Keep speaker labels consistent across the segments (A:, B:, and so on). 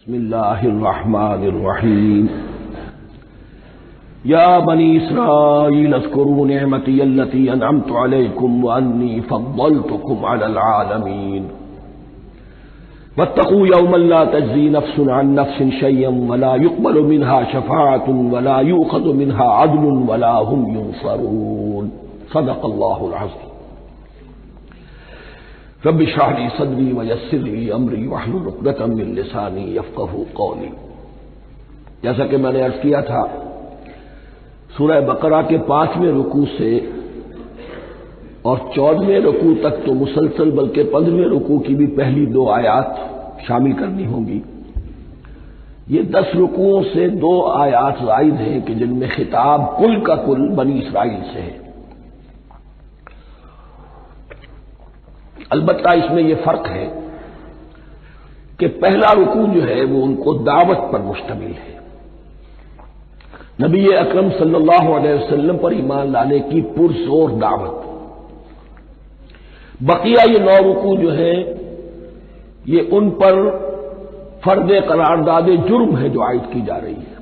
A: बिस्मिल्लाहिर्रहमानिर्रहीम। या बनी इसराईल अज़्कुरू निअमती अल्लती अनअमतु अलैकुम व अन्नी फ़द्दलतुकुम अलल आलमीन। वत्तक़ू यौमन ला तज्ज़ी नफ्सुन अन नफ्सिन शय्अन वला युक़बलु मिन्हा शफ़ाअतुन वला युअख़ज़ु मिन्हा अदलुन वला हुम युनसरून। सदक़ल्लाहुल अज़ीम। रब्बि इश्रह ली सदरी व यस्सिर ली अमरी वहलुल उक़दतम मिन लिसानी यफ़क़हू क़ौली। जैसा कि मैंने अर्ज़ किया था, सूरह बकरा के 5वें रुकू से और 14वें रुकू तक तो मुसलसल, बल्कि 15वें रुकू की भी पहली 2 आयात शामिल करनी होंगी। ये 10 रुकुओं से 2 आयात ज़ायद हैं कि जिनमें खिताब कुल का कुल बनी इसराइल से है। अलबत्ता इसमें यह फर्क है कि पहला रुकू जो है वो उनको दावत पर मुश्तमिल है, नबी अकरम सल्लल्लाहु अलैहि वसल्लम पर ईमान लाने की पुरजोर दावत। बकिया ये 9 रुकू जो है ये उन पर फर्द करारदाद जुर्म है जो आयद की जा रही है।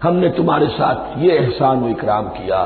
A: हमने तुम्हारे साथ ये एहसान व इकराम किया,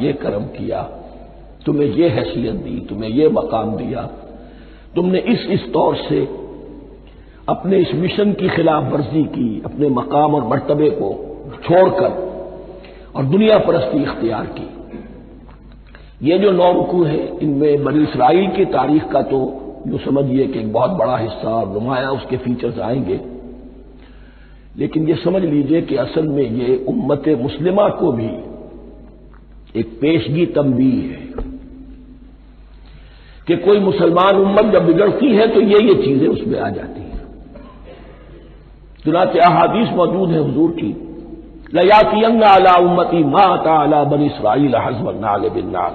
A: ये करम किया, तुम्हें ये हैसियत दी, तुम्हें ये मकाम दिया, तुमने इस तौर से अपने इस मिशन की खिलाफ वर्जी की, अपने मकाम और मर्तबे को छोड़कर और दुनिया परस्ती इख्तियार की। ये जो 9 रुकू है इनमें बनी इसराइल की तारीख का तो जो समझिए कि एक बहुत बड़ा हिस्सा और नुमाया उसके फीचर्स आएंगे, लेकिन ये समझ लीजिए कि असल में ये उम्मत मुस्लिमा को भी एक पेशगी तंबीह है कि कोई मुसलमान उम्मत जब बिगड़ती है तो ये चीजें उसमें आ जाती हैं। चुनांचे अहादीस मौजूद है हुजूर की, लयातियन्ना अला उम्मती मा अता अला बनी इसराईल हज़वन नाल बिन्नाल।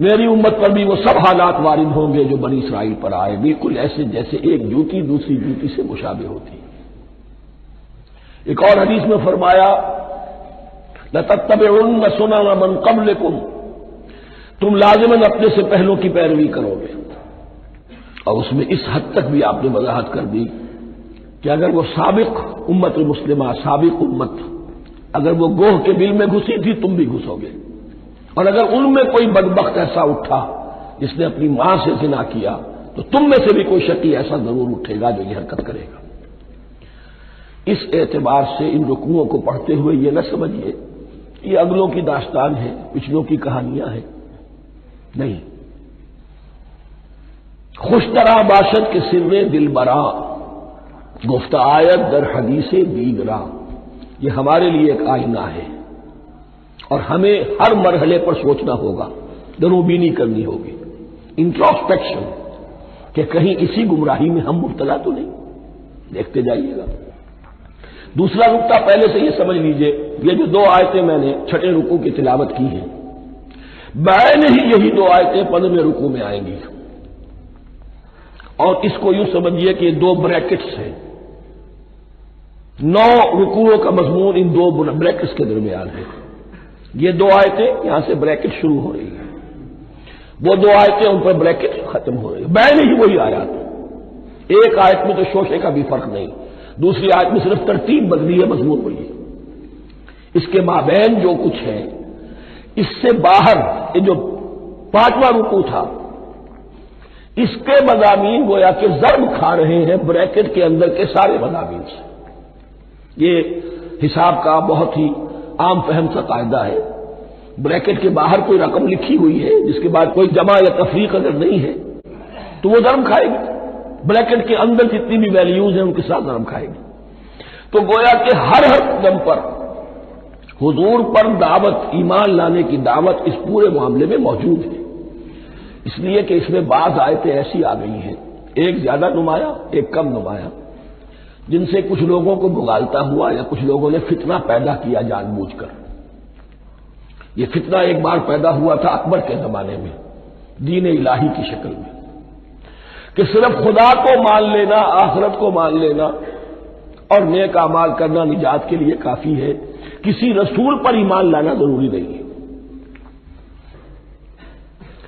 A: मेरी उम्मत पर भी वो सब हालात वारिद होंगे जो बनी इसराइल पर आए, बिल्कुल ऐसे जैसे एक जूती दूसरी जूती से मुशाबे होती। एक और हदीस में फरमाया, लतत्तबिउन्न सुनन मन क़ब्लकुम, तुम लाज़िमन अपने से पहलों की पैरवी करोगे। और उसमें इस हद तक भी आपने वजाहत कर दी कि अगर वो साबिक उम्मत मुस्लिमा, साबिक उम्मत, अगर वो गोह के बिल में घुसी थी तुम भी घुसोगे। और अगर उनमें कोई बदबख्त ऐसा उठा जिसने अपनी मां से ज़िना किया तो तुम में से भी कोई शकी ऐसा जरूर उठेगा जो ये हरकत करेगा। इस एतबार से इन रुकुओं को पढ़ते हुए ये न समझिए ये अगलों की दास्तान है, पिछलों की कहानियां हैं, नहीं। खुशतरा बाशत के सिर्रे दिलबरा, गुफ्ता आयत दर हदीसे दीगरा, ये हमारे लिए एक आईना है और हमें हर मरहले पर सोचना होगा, दरूबीनी करनी होगी, इंट्रोस्पेक्शन, कि कहीं इसी गुमराही में हम मुब्तला तो नहीं। देखते जाइएगा। दूसरा नुक्ता पहले से ये समझ लीजिए, ये जो 2 आयतें मैंने 6ठे रुकू की तिलावत की हैं, बैन ही यही 2 आयतें 15वें रुकू में आएंगी। और इसको यूं समझिए कि 2 ब्रैकेट्स हैं। 9 रुकुओं का मजमून इन 2 ब्रैकेट्स के दरमियान है। ये 2 आयतें यहां से ब्रैकेट शुरू हो रही है, वो 2 आयतें उन पर ब्रैकेट खत्म हो रही है। बैन ही वही आयत, एक आयत में तो शोशे का भी फर्क नहीं, दूसरी आयत में सिर्फ तरतीब बदली है, मजमून वही है। इसके माबैन जो कुछ है, इससे बाहर ये जो 5वां रुकू था, इसके मज़ामीन गोया के ज़र्ब खा रहे हैं ब्रैकेट के अंदर के सारे मज़ामीन से। ये हिसाब का बहुत ही आम फहम सा कायदा है। ब्रैकेट के बाहर कोई रकम लिखी हुई है जिसके बाद कोई जमा या तफरीक अगर नहीं है तो वो ज़र्ब खाएगी। ब्रैकेट के अंदर जितनी भी वैल्यूज हैं उनके साथ ज़र्ब खाएगी। तो गोया के हर कदम पर हुजूर पर दावत, ईमान लाने की दावत इस पूरे मामले में मौजूद है। इसलिए कि इसमें बाज़ आयतें ऐसी आ गई हैं, एक ज्यादा नुमाया एक कम नुमाया, जिनसे कुछ लोगों को भुगालता हुआ या कुछ लोगों ने फितना पैदा किया जानबूझकर। यह फितना एक बार पैदा हुआ था अकबर के जमाने में, दीन इलाही की शक्ल में, कि सिर्फ खुदा को मान लेना, आखिरत को मान लेना और नेक अमाल करना निजात के लिए काफी है, किसी रसूल पर ईमान लाना जरूरी नहीं है।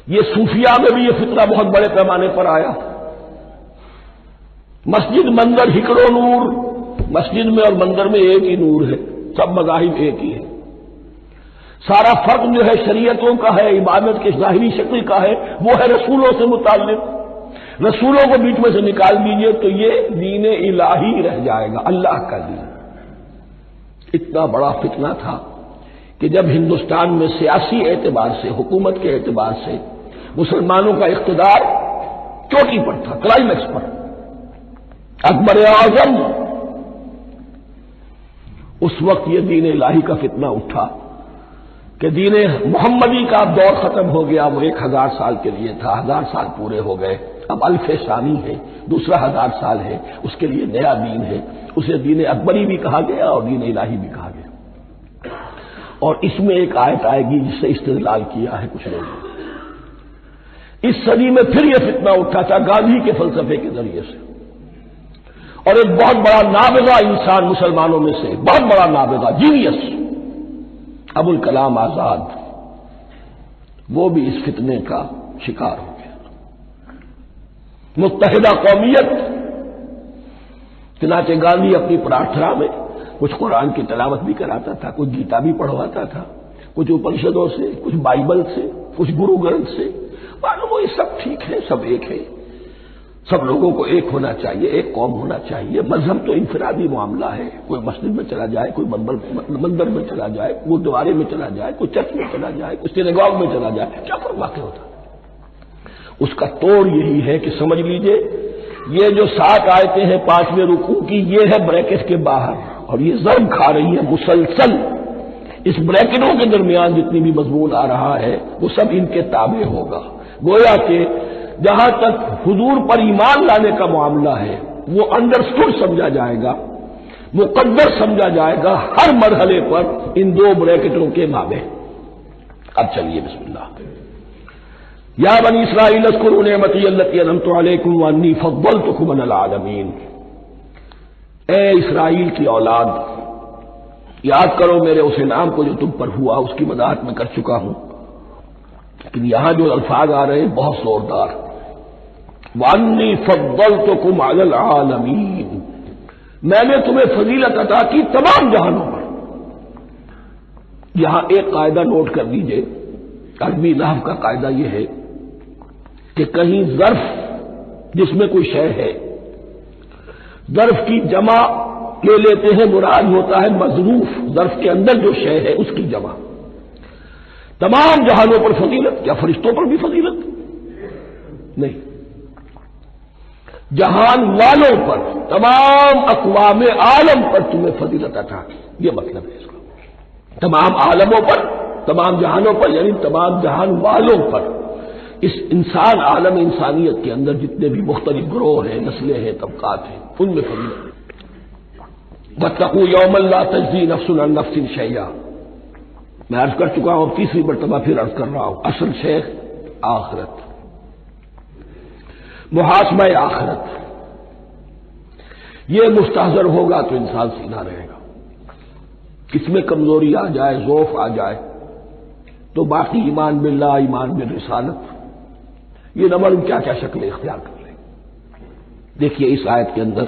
A: ये सूफिया में भी ये फितना बहुत बड़े पैमाने पर आया मस्जिद मंदिर हिकड़ो नूर, मस्जिद में और मंदिर में एक ही नूर है, सब मज़ाहिब एक ही है। सारा फर्क जो है शरीयतों का है, इबादत के ज़ाहिरी शक्ल का है, वो है रसूलों से मुताल्लिक। रसूलों को बीच में से निकाल दीजिए तो ये दीन इलाही रह जाएगा, अल्लाह का दीन। इतना बड़ा फितना था कि जब हिंदुस्तान में सियासी एतबार से, हुकूमत के एतबार से मुसलमानों का इख्तिदार चोटी पर था, क्लाइमैक्स पर, अकबर आजम, उस वक्त यह दीन इलाही का फितना उठा कि दीन मोहम्मदी का दौर खत्म हो गया। वो 1000 साल के लिए था, 1000 साल पूरे हो गए, अब अल्फे शानी है, दूसरा 1000 साल है, उसके लिए नया दीन है। उसे दीन अकबरी भी कहा गया और दीन इलाही भी कहा गया। और इसमें एक आयत आएगी जिससे इस्तेदलाल किया है कुछ लोगों ने। इस सदी में फिर यह फितना उठा था गांधी के फलसफे के जरिए से, और एक बहुत बड़ा नाबिगा इंसान मुसलमानों में से, बहुत बड़ा नाबिगा, जीनियस, अबुल कलाम आजाद, वो भी इस फितने का शिकार हो गया। मुत्तहिदा कौमियत, चुनाचे गांधी अपनी प्रार्थना में कुछ कुरान की तिलावत भी कराता था, कुछ गीता भी पढ़वाता था, कुछ उपनिषदों से, कुछ बाइबल से, कुछ गुरु ग्रंथ से। मालूम वो ये सब ठीक है, सब एक है, सब लोगों को एक होना चाहिए, एक कौम होना चाहिए। मजहब तो इनफरादी मामला है, कोई मस्जिद में चला जाए, कोई मंदिर में चला जाए, गुरुद्वारे में चला जाए, कोई चर्च में चला जाए, कोई सिनेगॉग में चला जाए, क्या फर्क वाक़ई होता है। उसका तोड़ यही है कि समझ लीजिए ये जो 7 आयतें हैं 5वें रुकू की, ये है ब्रैकेट के बाहर, और ये ज़र्ब खा रही है मुसलसल। इस ब्रैकेटों के दरमियान जितनी भी मजमून आ रहा है वो सब इनके ताबे होगा। गोया के जहां तक हुजूर पर ईमान लाने का मामला है वो अंडरस्टूड समझा जाएगा, मुकद्दर समझा जाएगा हर मरहले पर इन 2 ब्रैकेटों के माबे। अब चलिए बिस्मिल्लाह। या बनी इस्राईल अज़्कुरू निअमती अल्लती अनअमतु अलैकुम व अन्नी फद्दलतुकुम अलल आलमीन। ए इस्राईल की औलाद, याद करो मेरे उस इनाम को जो तुम पर हुआ, उसकी वजाहत में कर चुका हूं, लेकिन यहां जो अल्फाज आ रहे हैं बहुत जोरदार। वान्नी फद्दलतुकुम अलल आलमीन, मैंने तुम्हें फजीलत अता की तमाम जहानों पर। यहां एक कायदा नोट कर लीजिए, अरबी नहव का कायदा यह है कि कहीं ज़र्फ जिसमें कोई शय है, ज़र्फ की जमा ले लेते हैं, मुराद होता है मज़रूफ, ज़र्फ के अंदर जो शय है उसकी जमा। तमाम जहानों पर फजीलत, क्या फरिश्तों पर भी फजीलत? नहीं, जहान वालों पर, तमाम अक़वाम आलम पर तुम्हें फजीलत अता की, यह मतलब है इसका। तमाम आलमों पर, तमाम जहानों पर, यानी तमाम जहान वालों पर। इस इंसान आलम इंसानियत के अंदर जितने भी मुख्तलिफ ग्रोह हैं, नस्लें हैं, तबकात हैं, उनमें फजीलत है। वत्तकू यौमन ला तजज़ी नफ्सुन अन नफ्सिन शैया, मैं अर्ज कर चुका हूं, तीसरी मरतबा फिर अर्ज कर रहा हूं। असल शेख आखिरत, मुहासबा आखिरत, यह मुस्तहज़र होगा तो इंसान सीधा रहेगा। किसमें कमजोरी आ जाए, ज़ौफ आ जाए, तो बाकी ईमान बिल्लाह, ईमान बिल रिसालत, ये न मालूम क्या क्या शक्लें इख्तियार कर लें। देखिए इस आयत के अंदर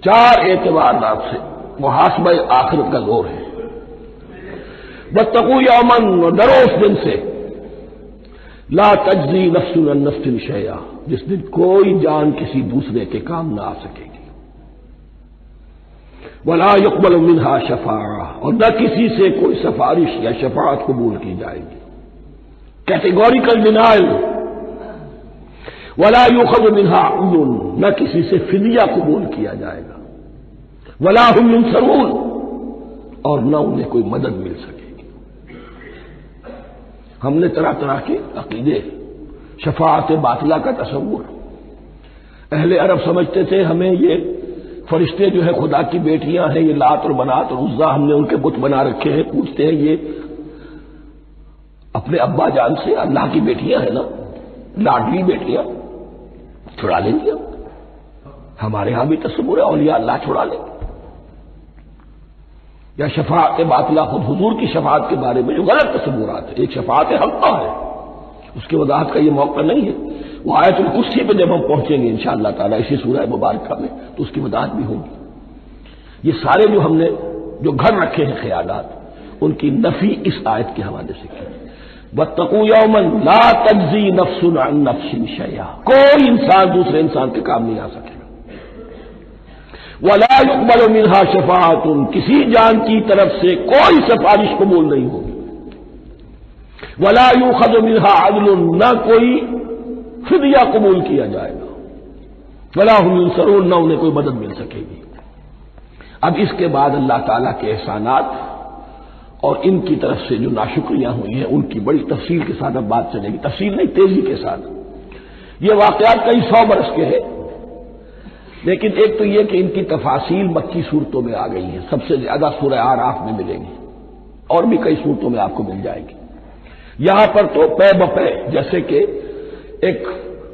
A: 4 एतबारात से मुहासबा आखिरत का जोर है। वत्तकू यौमन, डरो उस दिन से, ला तजज़ी नफ्सुन अन नफ्सिन शैया, जिस दिन कोई जान किसी दूसरे के काम ना आ सकेगी। वला युक़बल मिन्हा शफ़ाअह, और न किसी से कोई सिफारिश या शफाअत कबूल की जाएगी। Categorical denial. वला युख़ज़ मिन्हा अदल, न किसी से फिदिया कबूल किया जाएगा। वला हुम युनसरून, और न उन्हें कोई मदद मिल सकेगी। हमने तरह तरह के अकीदे, शफाअत बातिला का तसव्वुर, अहले अरब समझते थे हमें ये फरिश्ते जो है खुदा की बेटियां हैं, ये लात और मनात और उज़्ज़ा, हमने उनके बुत बना रखे हैं। पूछते हैं ये अपने अब्बा जान से अल्लाह की बेटियां हैं ना, लाडली बेटियां, छुड़ा लेंगे। हमारे यहां भी तस्वुर है औलिया अल्लाह छुड़ा लेंगे। या शफाअत बातिला, खुद हुजूर की शफाअत के बारे में जो गलत तस्वुरात है। एक शफाअत हक़्क़ा है, उसकी वजाहत का ये मौका नहीं है। वो आयतुल कुर्सी पे जब हम पहुंचेंगे इंशाअल्लाह ताला इसी सूरह मुबारका में तो उसकी वजाहत भी होगी। ये सारे जो हमने जो घर रखे हैं ख्यालात, उनकी नफी इस आयत के हवाले से की। वत्तकू यौमन ला तज्जी नफ्सुन अन नफ्सिन शैया, कोई इंसान दूसरे इंसान के काम नहीं आ सकेगा। वला युक़बलु मिन्हा शफ़ाअतुन, किसी जान की तरफ से कोई सिफारिश कबूल नहीं होगी। वला युख़ज़ु मिन्हा अदलुन, न कोई फिदिया कबूल किया जाएगा। वला हुम युनसरून, न उन्हें कोई मदद मिल सकेगी। अब इसके बाद अल्लाह ताला के एहसानात और इनकी तरफ से जो नाशुक्रियां हुई हैं उनकी बड़ी तफसील के साथ अब बात चलेगी। तफसील नहीं, तेजी के साथ। ये वाकयात कई 100 बरस के हैं, लेकिन एक तो यह कि इनकी तफासील मक्की सूरतों में आ गई है, सबसे ज्यादा सूरह आराफ में मिलेंगी और भी कई सूरतों में आपको मिल जाएगी। यहां पर तो पै बपै, जैसे कि एक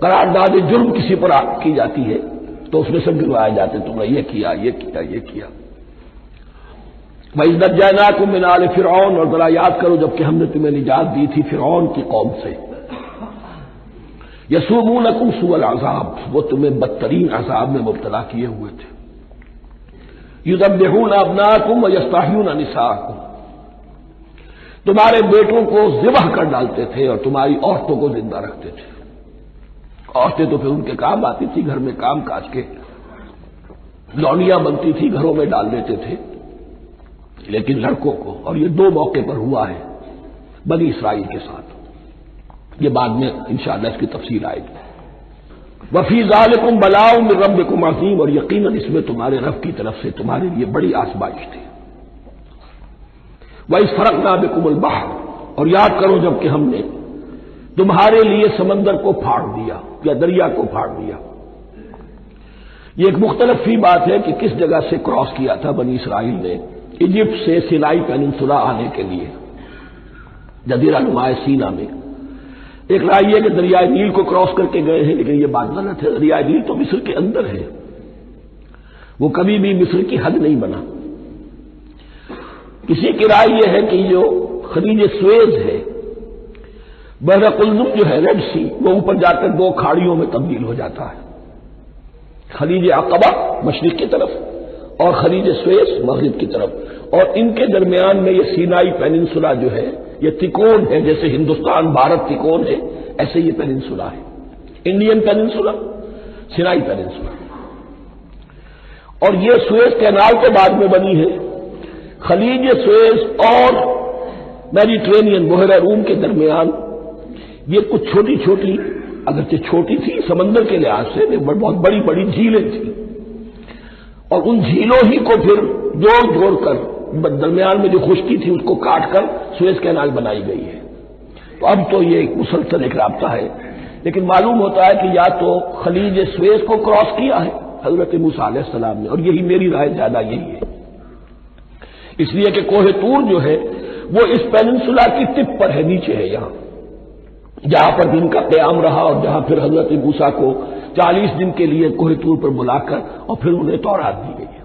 A: करारदाद जुर्म किसी पर की जाती है तो उसमें सब गिनवाए जाते, तुमने ये किया, ये किया, ये किया। वइज़ नज्जयनाकुम मिन आलि फिरऔन, और जरा याद करो जबकि हमने तुम्हें निजात दी थी फिरऔन की कौम से। यसुमूनकुम सुअल अज़ाब, वो तुम्हें बदतरीन अज़ाब में मुब्तला किए हुए थे। युज़ब्बिहून अब्नाकुम व यस्तहयून निसाकुम, तुम्हारे बेटों को ज़िबह कर डालते थे और तुम्हारी औरतों को जिंदा रखते थे। औरतें तो फिर उनके काम आती थी, घर में काम काज के लौनियां बनती थी, घरों में डाल देते थे, लेकिन लड़कों को, और ये 2 मौके पर हुआ है बनी इसराइल के साथ। ये बाद में इंशाअल्लाह इसकी तफसील आएगी। वफी ज़ालिकुम बलाउ मिन रब्बिकुम अज़ीम, और यकीनन इसमें तुम्हारे रब की तरफ से तुम्हारे लिए बड़ी आजमाइश थी। वइज़ फ़रक़ना बिकुमुल बहर, और याद करो जबकि हमने तुम्हारे लिए समंदर को फाड़ दिया या दरिया को फाड़ दिया। ये एक मुख्तलिफ फी बात है कि किस जगह से क्रॉस किया था बनी इसराइल ने इजिप्ट से सिनाई पेनिनसुला आने के लिए, जजीरा नुमाए सीना में। एक राय यह कि दरियाए नील को क्रॉस करके गए हैं, लेकिन यह बात गलत है। दरियाए नील तो मिस्र के अंदर है, वो कभी भी मिस्र की हद नहीं बना। किसी की राय यह है कि जो खलीज सुएज है, बहर कुल्जुम जो है रेड सी, वो ऊपर जाकर 2 खाड़ियों में तब्दील हो जाता है। खलीज अक़बा मशरिक की तरफ और खलीज सुएज मगरिब की तरफ, और इनके दरमियान में ये सीनाई पेनिनसुला जो है ये तिकोन है। जैसे हिंदुस्तान भारत तिकोन है, ऐसे ये पेनिनसुला है, इंडियन पेनिनसुला, सीनाई पेनिनसुला। और ये सुएज कैनाल के बाद में बनी है। खलीज सुएज और मेडिटेरेनियन बहर रूम के दरमियान ये कुछ छोटी छोटी, अगरचे छोटी थी समंदर के लिहाज से, बहुत बड़ी बड़ी झीलें थी, और उन झीलों ही को फिर जोड़ जोड़कर दरमियान में जो खुश्की थी उसको काटकर सुएज कैनाल बनाई गई है। तो अब तो ये एक मुसलसल एक राब्ता है, लेकिन मालूम होता है कि या तो खलीज सुएज को क्रॉस किया है हजरत मूसा अलैहिस्सलाम ने, और यही मेरी राय ज्यादा यही है, इसलिए कि कोहे तूर जो है वो इस पेनिनसुला की टिप पर है, नीचे है, यहां जहां पर दिन का क़याम रहा और जहां फिर हजरत मूसा को 40 दिन के लिए कोहे तूर पर बुलाकर और फिर उन्हें तौरात दी गई है।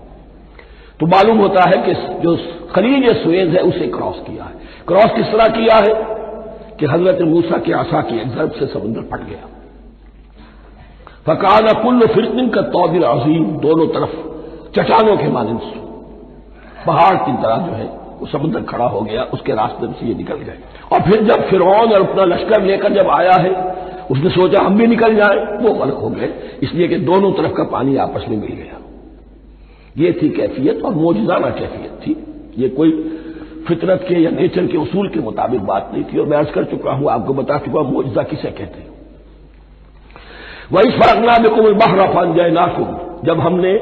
A: तो मालूम होता है कि जो खलीज सुएज है उसे क्रॉस किया है। क्रॉस किस तरह किया है कि हजरत मूसा के आसा की एक ज़रब से समुद्र फट गया। फकाना कुल्लु फिरकिन का तौदिल अज़ीम, दोनों तरफ चट्टानों के मानिंद पहाड़ की तरह जो है वो समुद्र खड़ा हो गया, उसके रास्ते से ये निकल गए। और फिर जब फिरौन और अपना लश्कर लेकर जब आया है, उसने सोचा हम भी निकल जाएं, वो गलत हो गए, इसलिए कि दोनों तरफ का पानी आपस में मिल गया। ये थी कैफियत, और मौजज़ाना कैफियत थी। ये कोई फितरत के या नेचर के उसूल के मुताबिक बात नहीं थी, और मैं अर्ज कर चुका हूं, आपको बता चुका हूं मौजज़ा किसे कहते हैं। वइज़ फ़रक़ना बिकुमुल बहर फ़अनजयनाकुम, जब हमने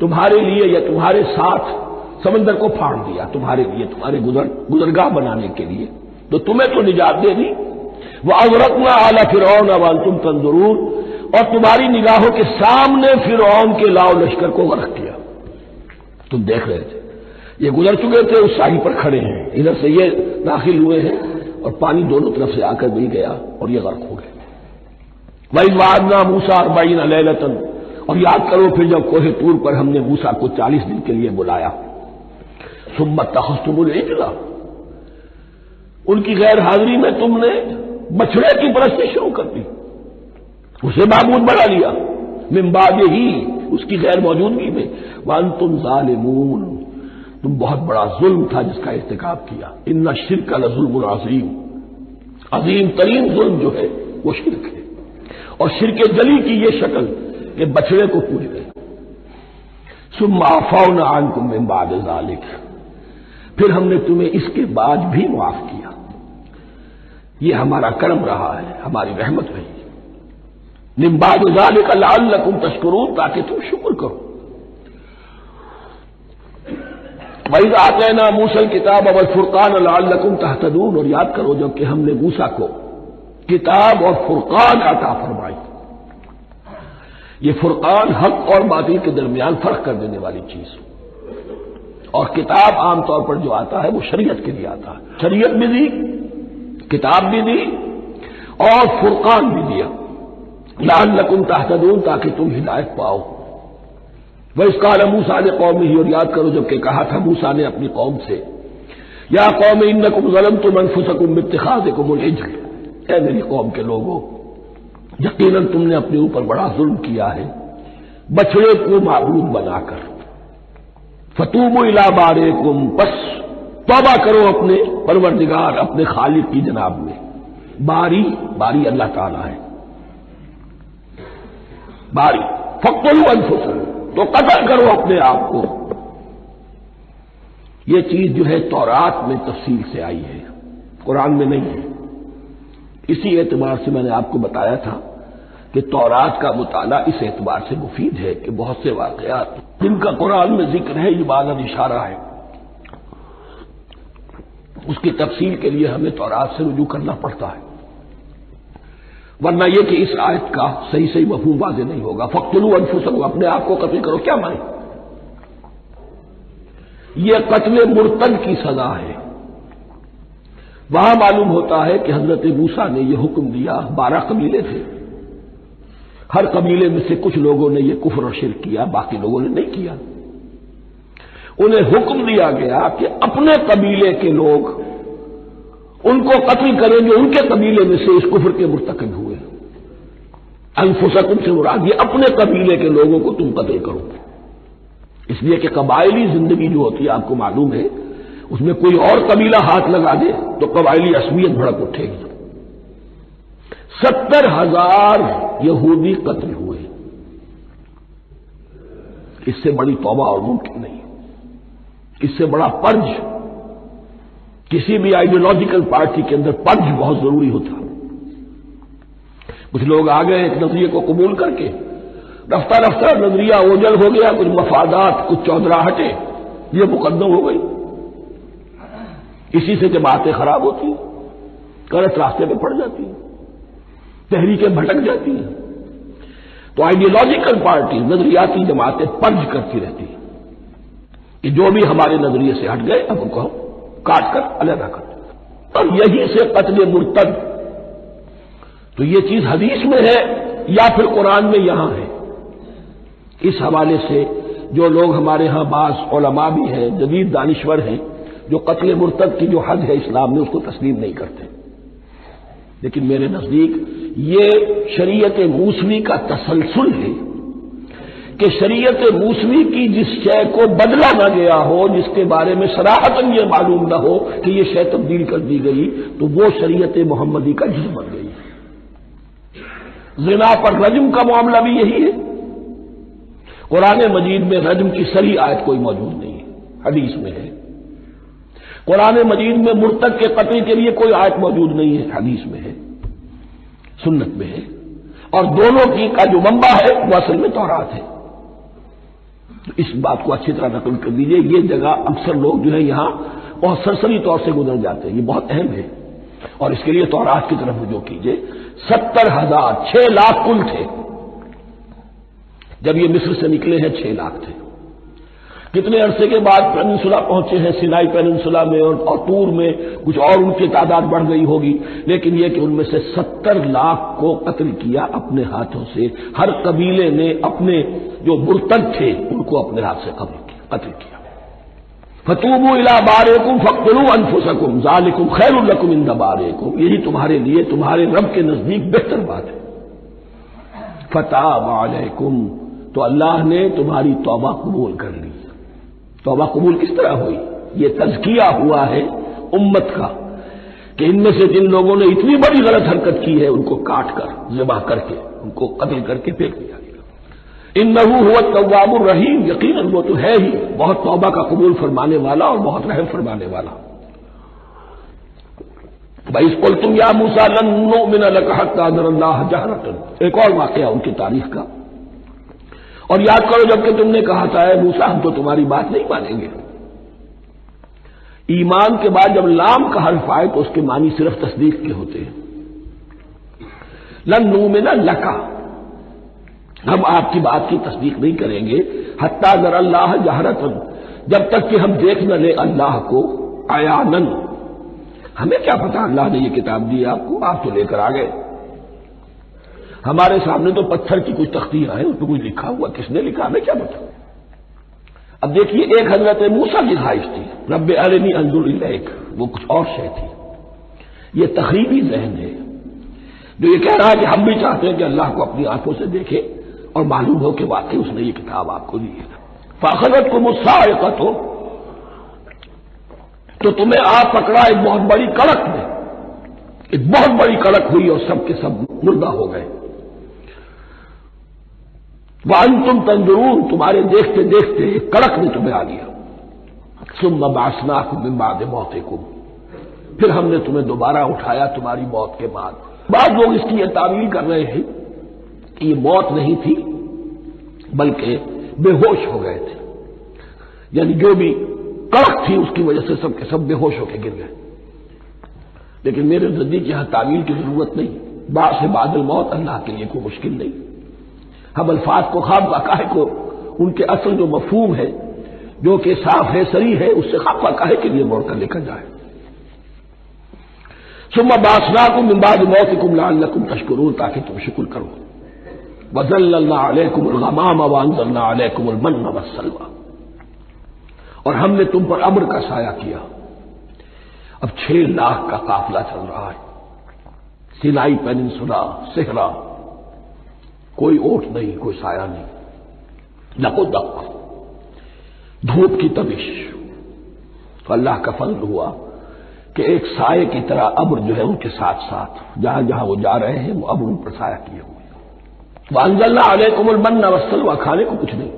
A: तुम्हारे लिए या तुम्हारे साथ समंदर को फाड़ दिया, तुम्हारे लिए, तुम्हारे गुजरगाह बनाने के लिए, तो तुम्हें तो निजात दे दी। वह अग़रक़ना आला फिरऔन व अंतुम तंज़ुरून, और तुम्हारी निगाहों के सामने फिरऔन के लाओ लश्कर को गर्क किया, तुम देख रहे थे। ये गुजर चुके थे, उस साही पर खड़े हैं, इधर से ये दाखिल हुए हैं और पानी दोनों तरफ से आकर मिल गया और ये गर्क हो गए। वइज़ वाअदना मूसा 40 लैलतन, और याद करो फिर जब कोहे तूर पर हमने मूसा को 40 दिन के लिए बुलाया। सुम्मा तख़ज़्तुमुल इजला, उनकी गैर हाजिरी में तुमने बछड़े की परस्ती शुरू कर दी। उसे माबूद बना लिया, मिन बाद ही, उसकी गैर मौजूदगी में। वअंतुम ज़ालिमून, तुम बहुत बड़ा जुल्म था जिसका इर्तिकाब किया। इन्ना शिर्क लज़ुल्मुन अज़ीम, अजीम तरीन जुल्म जो है वो शिर्क है। और शिर्क जली की ये शक्ल कि बछड़े को पूज गए। सुम्मा अफ़ौना अन्कुम मिन बाद ज़ालिक, फिर हमने तुम्हें इसके बाद भी माफ किया। ये हमारा करम रहा है, हमारी रहमत रही। मिन बाद ज़ालिक लअल्लकुम तशकुरून, ताकि तुम शुक्र करो। वइज़ आतैना मूसल किताब वल फुरकान लअल्लकुम तहतदून, और याद करो जबकि हमने मूसा को किताब और फुरकान अता फरमाई। ये फुरकान हक और बातिल के दरमियान फर्क कर देने वाली चीज, और किताब आमतौर पर जो आता है वो शरीयत के लिए आता है। शरीयत भी दी, किताब भी दी और फुरकान भी दिया, लअल्लकुम तहतदून, ताकि तुम हिदायत पाओ। वइज़ क़ाल मूसा लिक़ौमिही, और याद करो जबकि कहा था मूसा ने अपनी कौम से, या कौम इन्नकुम ज़लमतुम अनफुसकुम बित्तिखाज़िकुमुल इज्ल, ऐ मेरी कौम के लोगों, यकीनन तुमने अपने ऊपर बड़ा जुल्म किया है बछड़े को माबूद बनाकर। फतूबू इला बारिकुम, बस तौबा करो अपने परवरदिगार, अपने खालिक की जनाब में। बारी, बारी अल्लाह ताला है। बारी फक़्तुलू अनफुसकुम, तो कत्ल करो अपने आप को। यह चीज जो है तौरात में तफसील से आई है, कुरान में नहीं है। इसी एतबार से मैंने आपको बताया था कि तौरात का मुताला इस एतबार से मुफीद है कि बहुत से वाक़यात जिनका कुरान में जिक्र है, इबादत इशारा है, उसकी तफसील के लिए हमें तौरात से रुजू करना पड़ता है। वरना यह कि इस आयत का सही सही मफहूम वाज़ेह नहीं होगा। फ़क़्तुलू अनफुसकुम, अपने आप को कत्ल करो, क्या माने? यह कत्ल मुर्तद की सजा है। वहां मालूम होता है कि हजरत मूसा ने यह हुक्म दिया। 12 कबीले थे, हर कबीले में से कुछ लोगों ने यह कुफ्र और शिर्क किया, बाकी लोगों ने नहीं किया। उन्हें हुक्म दिया गया कि अपने कबीले के लोग उनको कत्ल करें जो उनके कबीले में से इस कुफ्र के मुर्तकिब हुए। अनफुसकुम से मुराद ये अपने कबीले के लोगों को तुम कत्ल करो, इसलिए कि कबायली जिंदगी जो होती है आपको मालूम है, उसमें कोई और कबीला हाथ लगा दे तो कबायली असमियत भड़क उठेगी। 70,000 यहूदी कत्ल हुए। इससे बड़ी तौबा और मुमकिन नहीं, इससे बड़ा पर्ज, किसी भी आइडियोलॉजिकल पार्टी के अंदर पर्ज बहुत जरूरी होता। कुछ लोग आ गए एक नजरिए को कबूल करके, रफ्ता रफ्ता नजरिया ओझल हो गया, कुछ मफादात, कुछ चौधराहटे, ये मुकद्दम हो गई। इसी से जमातें खराब होती हैं, गलत रास्ते पे पड़ जाती हैं, तहरीकें भटक जाती हैं। तो आइडियोलॉजिकल पार्टी, नजरियाती जमातें पर्ज करती रहती हैं कि जो भी हमारे नजरिए से हट गए अब उनको हम काट कर अलग कर दें। और यही से कत्ल मुर्तद, तो ये चीज हदीस में है या फिर कुरान में यहां है। इस हवाले से जो लोग हमारे यहां बास उलमा भी हैं, जदीद दानिश्वर हैं, जो कत्ल मुर्तद की जो हद है इस्लाम में उसको तस्लीम नहीं करते। लेकिन मेरे नजदीक ये शरीयत मूसवी का तसलसल है कि शरीयत मूसवी की जिस शय को बदला न गया हो, जिसके बारे में सराहतन ये मालूम न हो कि ये शय तब्दील कर दी गई, तो वो शरीयत मोहम्मदी का जुज़ बन गई। ज़िना पर रज्म का मामला भी यही है। कुरान मजीद में रज्म की सही आयत कोई मौजूद नहीं है, हदीस में है। कुरान मजीद में मुर्तद के कत्ल के लिए कोई आयत मौजूद नहीं है, हदीस में है, सुन्नत में है। और दोनों की का जो मंबा है वह असल में तौरात है। तो इस बात को अच्छी तरह नकल कर दीजिए। ये जगह अक्सर लोग जो है यहां बहुत सरसरी तौर से गुजर जाते हैं, ये बहुत अहम है। और इसके लिए तौरात की तरफ रुजू कीजिए। 70,000, 6 लाख कुल थे जब ये मिस्र से निकले हैं, 6 लाख थे। कितने अरसे के बाद पेनिनसुला पहुंचे हैं, सिनाई पेनिनसुला में और तूर में, कुछ और उनकी तादाद बढ़ गई होगी, लेकिन यह कि उनमें से 70 लाख को कत्ल किया अपने हाथों से। हर कबीले ने अपने जो मुर्तद थे उनको अपने हाथ से कत्ल किया। फतूबू इला बारिकुम फक़्तुलू अनफुसकुम ज़ालिकुम खैरुल लकुम इंद बारिकुम, यही तुम्हारे लिए तुम्हारे रब के नजदीक बेहतर बात है। फताब अलैकुम, तो अल्लाह ने तुम्हारी तौबा कबूल कर ली। तौबा कबूल किस तरह हुई? ये तज़किया हुआ है उम्मत का कि इनमें से जिन लोगों ने इतनी बड़ी गलत हरकत की है उनको काट कर ज़िबा करके उनको कत्ल करके फेंक दिया गया। इन्नहु हुवा तव्वाबुर रहीम, यकीनन वो तो है ही बहुत तौबा का कबूल फरमाने वाला और बहुत रहम फरमाने वाला। भाई कुल तुम या मूसा लन नुमिना लका हत्ता नरल्लाह जहरतन, एक और वाकया उनकी तारीख का। और याद करो जबकि तुमने कहा था ए मूसा हम तो तुम्हारी बात नहीं मानेंगे। ईमान के बाद जब लाम का हर्फ आए तो उसके मानी सिर्फ तस्दीक के होते हैं। लन नुमिना लका, हम आपकी बात की तस्दीक नहीं करेंगे हत्ता नरल्लाह जहरतन, जब तक कि हम देख न ले अल्लाह को अयानन। हमें क्या पता अल्लाह ने ये किताब दी आपको, आप तो लेकर आ गए। हमारे सामने तो पत्थर की कुछ तख्तियां हैं, उस पर कुछ लिखा हुआ, किसने लिखा हमें क्या पता। अब देखिए एक हजरत मूसा की ख्वाहिश थी रब्बे अरिनी अंजुर इलैक, वो कुछ और शय थी। ये तखरीबी जहन है जो ये कह रहा है कि हम भी चाहते हैं कि अल्लाह को अपनी आंखों से देखें और मालूम हो कि वाकई उसने ये किताब आपको दी है। फाखरत को मुस्साइक़त हो, तो तुम्हें आप पकड़ा एक बहुत बड़ी कड़क में, एक बहुत बड़ी कड़क हुई और सब के सब मुर्दा हो गए। वअंतुम तंजुरून, तुम्हारे देखते देखते एक कड़क ने तुम्हें आ लिया। सुम्मा बासनाकुम मिन बादि मौतिकुम, फिर हमने तुम्हें दोबारा उठाया तुम्हारी मौत के बाद। बाद लोग इसकी यह तावील कर रहे हैं कि ये मौत नहीं थी बल्कि बेहोश हो गए थे, यानी जो भी कड़क थी उसकी वजह से सब के सब बेहोश होकर गिर गए। लेकिन मेरे नजदीक यहां तावील की जरूरत नहीं। बाद से बादल मौत अल्लाह के लिए कोई मुश्किल नहीं। हम अल्फाज को खाब काहे को उनके असल जो मफहूम है जो कि साफ है सरी है उससे खाब काहे के लिए मोड़कर लिखा जाए। सुम्मा बासनाकुम मिन बादि मौतिकुम लअल्लकुम तशकुरून, ताकि तुम शुक्र करो। वज़ल्ललना अलैकुमुल गमामा वअंज़लना अलैकुमुल मन्ना वस्सलवा, और हमने तुम पर अम्र का साया किया। अब 6 लाख का काफिला चल रहा है, सिनाई पेनिनसुला, सेहरा, कोई ओट नहीं, कोई साया नहीं, दको दक, धूप की तबिश। तो अल्लाह का फजल हुआ कि एक साये की तरह अब्र जो है उनके साथ साथ जहां जहां वो जा रहे हैं वो अब्र उन पर साया किए हुए। वअंज़लना अलैकुमुल मन्ना वस्सलवा, खाने को कुछ नहीं,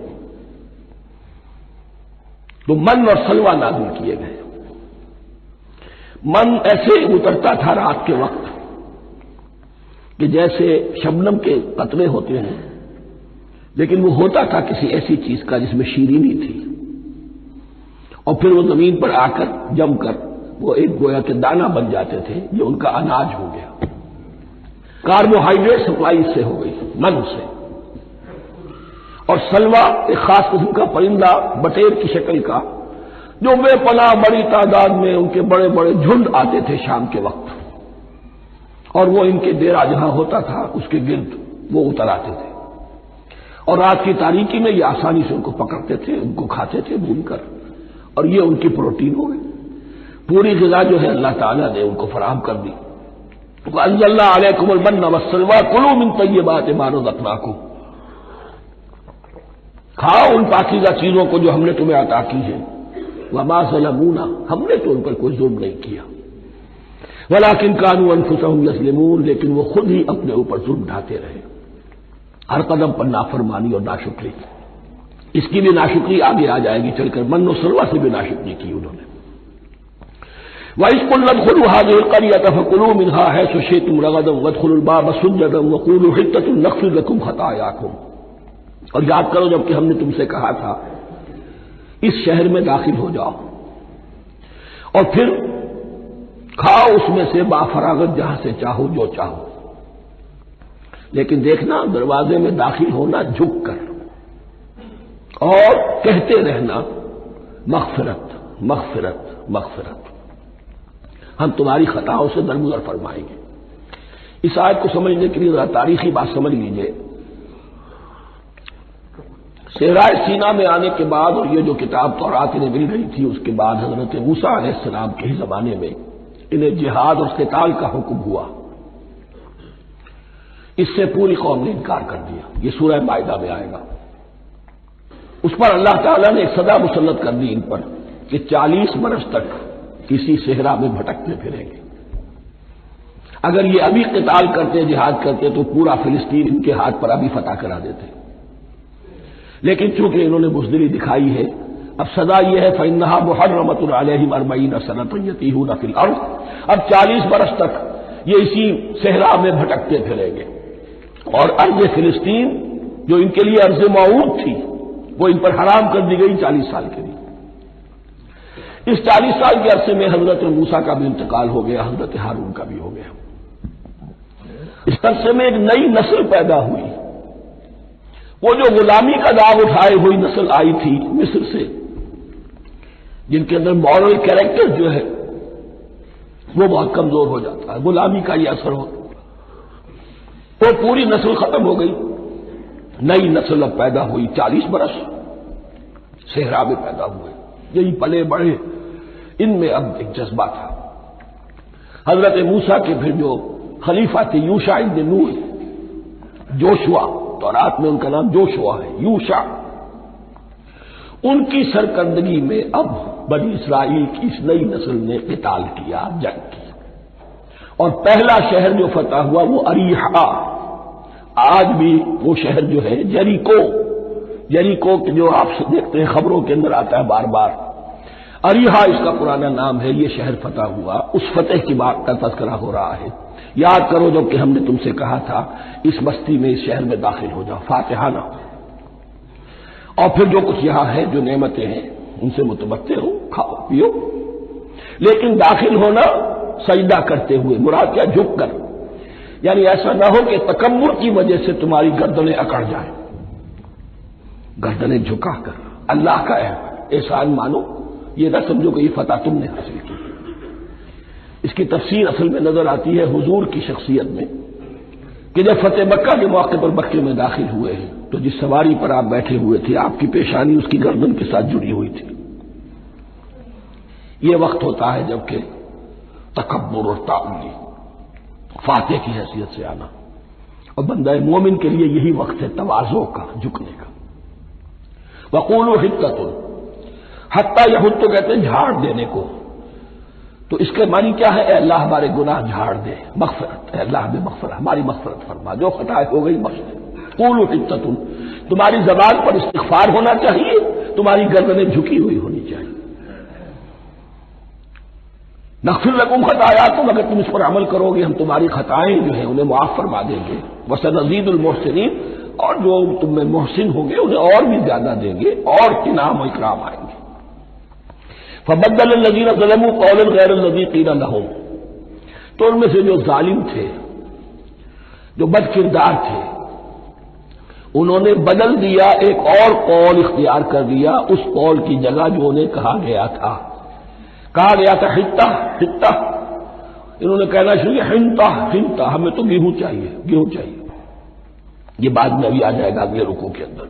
A: तो मन और सलवा नाज़िल किए गए। मन ऐसे उतरता था रात के वक्त कि जैसे शबनम के कतरे होते हैं, लेकिन वो होता था किसी ऐसी चीज का जिसमें शीरीनी थी, और फिर वो जमीन पर आकर जमकर वो एक गोया के दाना बन जाते थे। ये उनका अनाज हो गया। कार्बोहाइड्रेट सप्लाई इससे हो गई, मन से। और सलवा एक खास किस्म का परिंदा बटेर की शक्ल का, जो बेपनाह बड़ी तादाद में उनके बड़े बड़े झुंड आते थे शाम के वक्त, और वो इनके डेरा जहां होता था उसके गिर्द वो उतर आते थे, और रात की तारीकी में ये आसानी से उनको पकड़ते थे, उनको खाते थे भूनकर, और ये उनकी प्रोटीन हो गई। पूरी ग़िज़ा जो है अल्लाह ताला ने उनको फराहम कर दी। वअंज़लना अलैकुमुल मन्ना वस्सलवा कुलू मिन तय्यिबाति मा रज़क़नाकुम, खाओ उन पाकीज़ा चीजों को जो हमने तुम्हें अता की है। वमा ज़लमूना, हमने तो उन पर कोई जुल्म नहीं किया। वलाकिन कानू अनफुसहुम यज़लिमून, लेकिन वो खुद ही अपने ऊपर जुल्म ढाते रहे, हर कदम पर नाफरमानी और नाशुक्री। इसकी भी नाशुक्री आगे आ जाएगी चलकर, मन्नो सलवा से भी नाशुक्री की उन्होंने। वइज़ क़ुलना उदख़ुलू हाज़िहिल क़र्यता फ़कुलू मिन्हा हैसु शि'तुम रग़दन वदख़ुलुल बाब सुज्जदन वक़ूलू हित्ततुन नग़फ़िर लकुम ख़तायाकुम। और याद करो जबकि हमने तुमसे कहा था इस शहर में दाखिल हो जाओ और फिर खाओ उसमें से बाफरागत जहां से चाहो जो चाहो, लेकिन देखना दरवाजे में दाखिल होना झुक कर और कहते रहना मग़फ़िरत मग़फ़िरत मग़फ़िरत, हम तुम्हारी खताओं से दरगुजर फरमाएंगे। इस आयत को समझने के लिए जरा तारीखी बात समझ लीजिए। सहराए सीना में आने के बाद और ये जो किताब तौरात इन्हें मिल रही थी उसके बाद हजरत मूसा अलैहिस्सलाम के ही जमाने में इन्हें जिहाद और क़िताल का हुक्म हुआ। इससे पूरी कौम ने इनकार कर दिया। ये सूरह माइदा में आएगा। उस पर अल्लाह ताला ने एक सदा मुसल्लत कर दी इन पर कि 40 बरस तक किसी सेहरा में भटकते फिरेंगे। अगर ये अभी क़िताल करते, जिहाद करते, तो पूरा फिलिस्तीन इनके हाथ पर अभी फतह करा देते। लेकिन चूंकि इन्होंने बुज़दिली दिखाई है, अब सदा यह है फ़इन्नहा मुहर्रमतुन अलैहिम अर्बईन सनतन यतीहून फिल अर्ज़। अब 40 बरस तक ये इसी सेहरा में भटकते फिरेंगे और अर्ज़ फिलिस्तीन जो इनके लिए अर्ज़ मऊद थी वो इन पर हराम कर दी गई 40 साल के लिए। इस 40 साल के अरसे में हजरत मूसा का भी इंतकाल हो गया, हजरत हारून का भी हो गया। इस अरसे में एक नई नस्ल पैदा हुई। वो जो गुलामी का दाव उठाए हुई नस्ल आई थी मिस्र से, जिनके अंदर मॉरल कैरेक्टर जो है वो बहुत कमजोर हो जाता है, गुलामी का ये असर हो, वो पूरी नस्ल खत्म हो गई। नई नस्ल अब पैदा हुई। 40 बरस सेहरा में पैदा हुए, यही पले बढ़े। इनमें अब एक जज्बा था। हजरत मूसा के फिर जो खलीफा थे यूशा इब्न नून, जोशुआ, तौरात में उनका नाम जोशुआ है, यूशा, उनकी सरकर्दगी में अब बनी इसराइल की इस नई नस्ल ने क़िताल किया, जंग की। और पहला शहर जो फतह हुआ वो अरीहा। आज भी वो शहर जो है जरीको, जरीको जो आप देखते हैं खबरों के अंदर आता है बार बार, अरीहा इसका पुराना नाम है। ये शहर फतह हुआ, उस फतेह की बात का तज़किरा हो रहा है। याद करो जब कि हमने तुमसे कहा था इस बस्ती में, इस शहर में दाखिल हो जाओ, फातिहाना, और फिर जो कुछ यहां है, जो नेमतें हैं, उनसे मुतमत्ते हो, खाओ पियो। लेकिन दाखिल होना सजदा करते हुए, मुराद क्या, झुक कर। यानी ऐसा ना हो कि तकब्बुर की वजह से तुम्हारी गर्दनें अकड़ जाए। गर्दनें झुकाकर अल्लाह का एहसान मानो। ये ना समझो कि ये फतह तुमने हासिल की। इसकी तफसीर असल में नजर आती है हुजूर की शख्सियत में कि जब फतेह मक्का के मौके पर मक्के में दाखिल हुए हैं तो जिस सवारी पर आप बैठे हुए थे, आपकी पेशानी उसकी गर्दन के साथ जुड़ी हुई थी। ये वक्त होता है जबकि तकब्बुर और ताउली, फातेह की हैसियत से आना, और बंदा मोमिन के लिए यही वक्त है तवाज़ो का, झुकने का। वक़ूलू हित्ततुन, हत्ता यहुद तो कहते हैं झाड़ देने को। तो इसके मानी क्या है, अल्लाह हमारे गुनाह झाड़ दे, मग़फ़िरत, अल्लाह हमें मग़फ़िरत, हमारी मग़फ़िरत फरमा, जो खता हो गई बख्श दे। क़ूलू हित्ततुन, तुम्हारी ज़बान पर इस्तिग़फ़ार होना चाहिए, तुम्हारी गर्दनें झुकी हुई होनी चाहिए। नग़फ़िर लकुम ख़तायाकुम, अगर तुम इस पर अमल करोगे हम तुम्हारी खताएं जो हैं उन्हें मुआफ़ फरमा देंगे। वसनज़ीदुल मुहसिनीन, और जो तुम में मोहसिन होंगे उन्हें और भी ज्यादा देंगे, और इनाम और इकराम आएंगे। फबद्दल लज़ीना ज़लमू क़ौलन ग़ैरल्लज़ी क़ील लहुम, तो उनमें से जो जालिम थे, जो बदकिरदार थे, उन्होंने बदल दिया, एक और कौल इख्तियार कर दिया उस कौल की जगह जो उन्हें कहा गया था। कहा गया था हित्ता हित्ता, इन्होंने कहना शुरू किया हिंता हिंता, हमें तो गेहूं चाहिए, गेहूं चाहिए। ये बाद में अभी आ जाएगा अगले रुकू के अंदर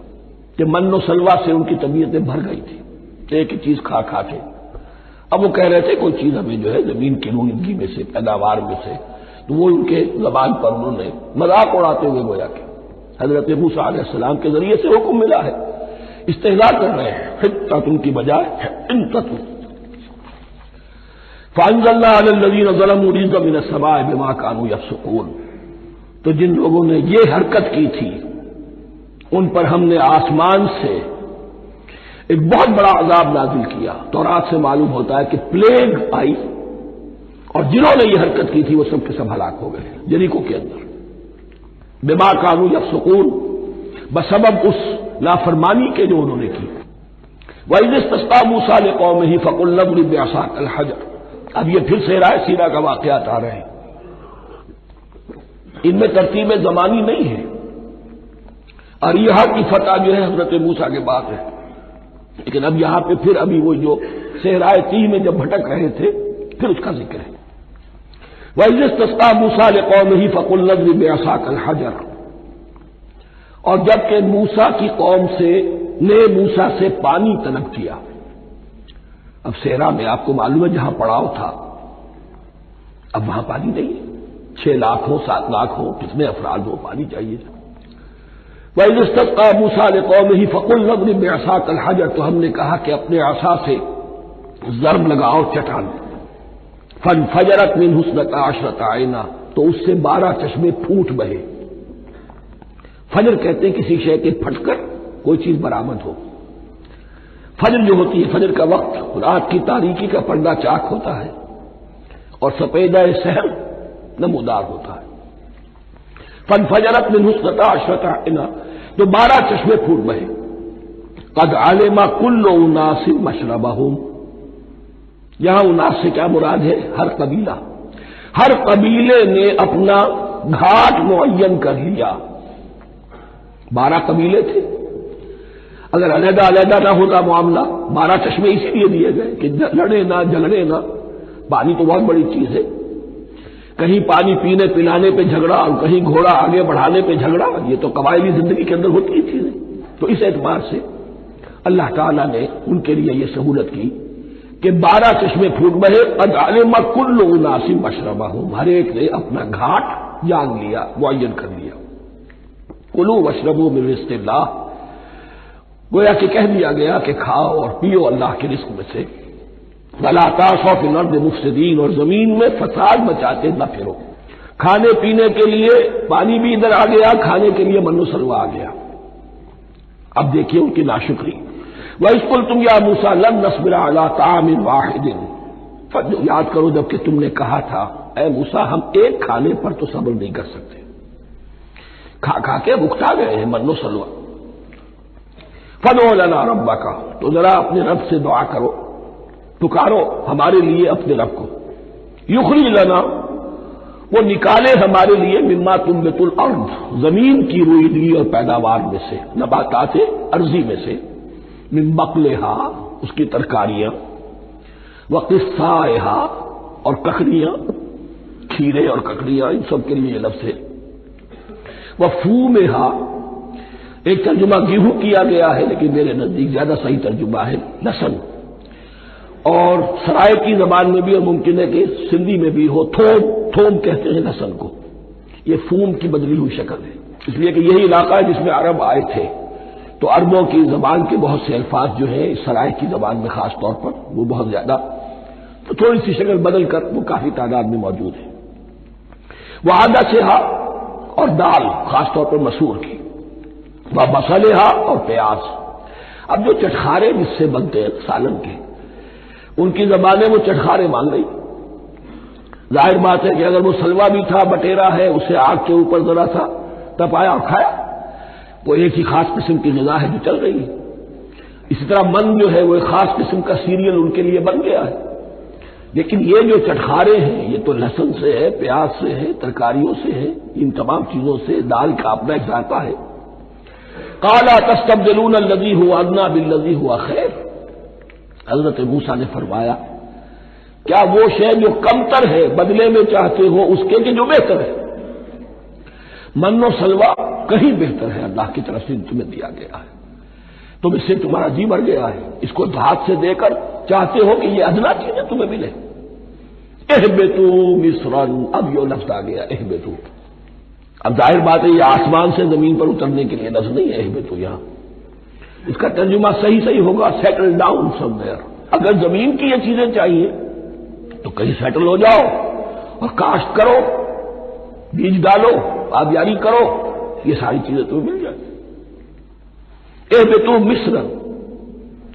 A: कि मन्नो सलवा से उनकी तबीयतें भर गई थी, एक ही चीज खा खा के। अब वो कह रहे थे कोई चीज हमें जो है जमीन की रोइंदगी में से, पैदावार में से, तो वो उनके जबान पर उन्होंने मजाक उड़ाते हुए गोया कि हजरत मूसा अलैहिस्सलाम के जरिए से हुक्म मिला है, इस्तेज़ा कर रहे हैं, हित्ततुन की बजाय हिंततुन। फ़अंज़लना अलल्लज़ीना ज़लमू रिज़्क़न मिनस समाई बिमा कानू यफ़सुक़ून, तो जिन लोगों ने ये हरकत की थी उन पर हमने आसमान से एक बहुत बड़ा अजाब नाजिल किया। तौरात से मालूम होता है कि प्लेग आई और जिन्होंने ये हरकत की थी वो सब के सब हलाक हो गए यरीको के अंदर। बिमा कानू यफ़सुक़ून, बसबब उस नाफरमानी के जो उन्होंने की। वइज़ इस्तस्क़ा मूसा लिक़ौमिही फ़क़ुल इज़रिब बिअसाकल हजर, अब ये फिर से राय सीरा का वाक़यात आ रहे हैं। इनमें तरतीब ज़मानी नहीं है। अरीहा की फतह जो है हजरत मूसा के बाद है, लेकिन अब यहां पे फिर अभी वो जो सहराए तीह में जब भटक रहे थे फिर उसका जिक्र है। वइज़ इस्तस्क़ा मूसा लिक़ौमिही फ़क़ुल इज़रिब बिअसाकल हजर, और जबकि मूसा की कौम ने मूसा से पानी तलब किया। अब सेहरा में आपको मालूम है जहां पड़ाव था, अब वहां पानी नहीं है, 6 लाख हो 7 लाख हो, कितने अफराद हो, पानी चाहिए। वह इस्तस्क़ा मूसा लिक़ौमिही फ़क़ुल इज़रिब बिअसाकल हजर, तो हमने कहा कि अपने आसा से ज़र्ब लगाओ चट्टान। फनफजरत मिन्हु इस्नता अशरता ऐना, तो उससे 12 चश्मे फूट बहे। फजर कहते हैं किसी शय के फटकर कोई चीज बरामद हो। फजर जो होती है, फजर का वक्त रात की तारीकी का पर्दा चाक होता है और सफेदा सहर नमूदार होता है। फनफजरत मिन्हु इस्नता अशरता ऐना, तो 12 चश्मे फूट बहे। कद आलिमा कुल्लु उनासिन मशरबहुम, यहां उनास से क्या मुराद है? हर कबीला, हर कबीले ने अपना घाट मुअय्यन कर लिया। 12 कबीले थे, अगर अलहदा अलहदा ना होता मामला, 12 चश्मे इसीलिए दिए गए कि लड़े ना झगड़े ना। पानी तो बहुत बड़ी चीज है, कहीं पानी पीने पिलाने पे झगड़ा और कहीं घोड़ा आगे बढ़ाने पे झगड़ा, ये तो कबायली जिंदगी के अंदर होती ही चीजें। तो इस एतबार से अल्लाह ताला ने उनके लिए यह सहूलत की कि 12 चश्मे फूट बहे। कद अलिमा कुल्लु उनासिन मशरबहुम, हर एक ने अपना घाट जान लिया, मुअय्यन कर लिया। कुलू वशरबू मिन रिज़्क़िल्लाह, गोया कि कह दिया गया कि खाओ और पियो अल्लाह के रिस्क में से। वला तासौ फिल अर्दि मुफ़सिदीन, और जमीन में फसाद मचाते न फिरो। खाने पीने के लिए पानी भी इधर आ गया, खाने के लिए मन्नो सलवा आ गया। अब देखिए उनकी नाशुक्री। वइज़ क़ुल्तुम या मूसा लन नस्बिरा अला तामिन वाहिदिन, याद करो जबकि तुमने कहा था ऐ मूसा हम एक खाने पर तो सब्र नहीं कर सकते, खा खा के भुगता गए हैं मन्नो सलवा। फदो लना रब्बका, तो जरा अपने रब से दुआ करो, पुकारो हमारे लिए अपने रब को। युखरिज लना, वो निकाले हमारे लिए मिम्मा तुम्बितुल अर्द, जमीन की रुईदगी और पैदावार में से, नबातात अर्जी में से, मिन बक़लिहा, उसकी तरकारियां, व क़िस्साइहा, और ककड़ियां, खीरे और ककड़ियां, इन सब के लिए लफ्ज़ है। व फूमिहा, एक तर्जुमा गेहूं किया गया है, लेकिन मेरे नजदीक ज्यादा सही तर्जुमा है लहसन। और सराय की जबान में भी और मुमकिन है कि सिंधी में भी हो, थोम, थोम कहते हैं लहसन को। ये फूम की बदली हुई शक्ल है, इसलिए कि यही इलाका है जिसमें अरब आए थे, तो अरबों की जबान के बहुत से अल्फाज जो है इस सराय की जबान में खास तौर पर वो बहुत ज्यादा, तो थोड़ी सी शक्ल बदल कर वो काफी तादाद में मौजूद है। वह आदा से हा, और दाल खासतौर पर मसूर की, वह मसलेहा, और प्याज। अब जो चटखारे जिससे बनते हैं सालन के, उनकी जबानें वो चटखारे मान गई। जाहिर बात है कि अगर वो सलवा भी था, बटेरा है, उसे आग के ऊपर जरा सा तपाया और खाया, वो एक ही खास किस्म की ग़िज़ा है जो चल रही है। इसी तरह मन जो है वो एक खास किस्म का सीरियल उनके लिए बन गया है। लेकिन ये जो चटखारे हैं ये तो लहसुन से है, प्याज से है, तरकारियों से है, इन तमाम चीजों से, दाल का अपना एक जाता है। काला तस्तब्दिलून अल्लज़ी हुवा अदना बिल्लज़ी हुवा खैर, हजरत मूसा ने फरमाया क्या वो शय जो कमतर है बदले में चाहते हो उसके कि जो बेहतर है? मन्नो सलवा कहीं बेहतर है, अल्लाह की तरफ से तुम्हें दिया गया है, तुम इससे तुम्हारा जी भर गया है, इसको हाथ से देकर चाहते हो कि ये अदना चीजें तुम्हें मिले। एहबेतू मिस्रन, अब यो लफ्ज आ गया एहबेतू। अब जाहिर बात है ये आसमान से जमीन पर उतरने के लिए लफ्ज नहीं है एहबेतू, यहां इसका तर्जुमा सही सही होगा सेटल डाउन समवेयर। अगर जमीन की ये चीजें चाहिए तो कहीं सेटल हो जाओ और काश्त करो, बीज डालो, आबियारी करो, ये सारी चीजें तुम्हें मिल जाएगी। एहबेतू मिस्रन,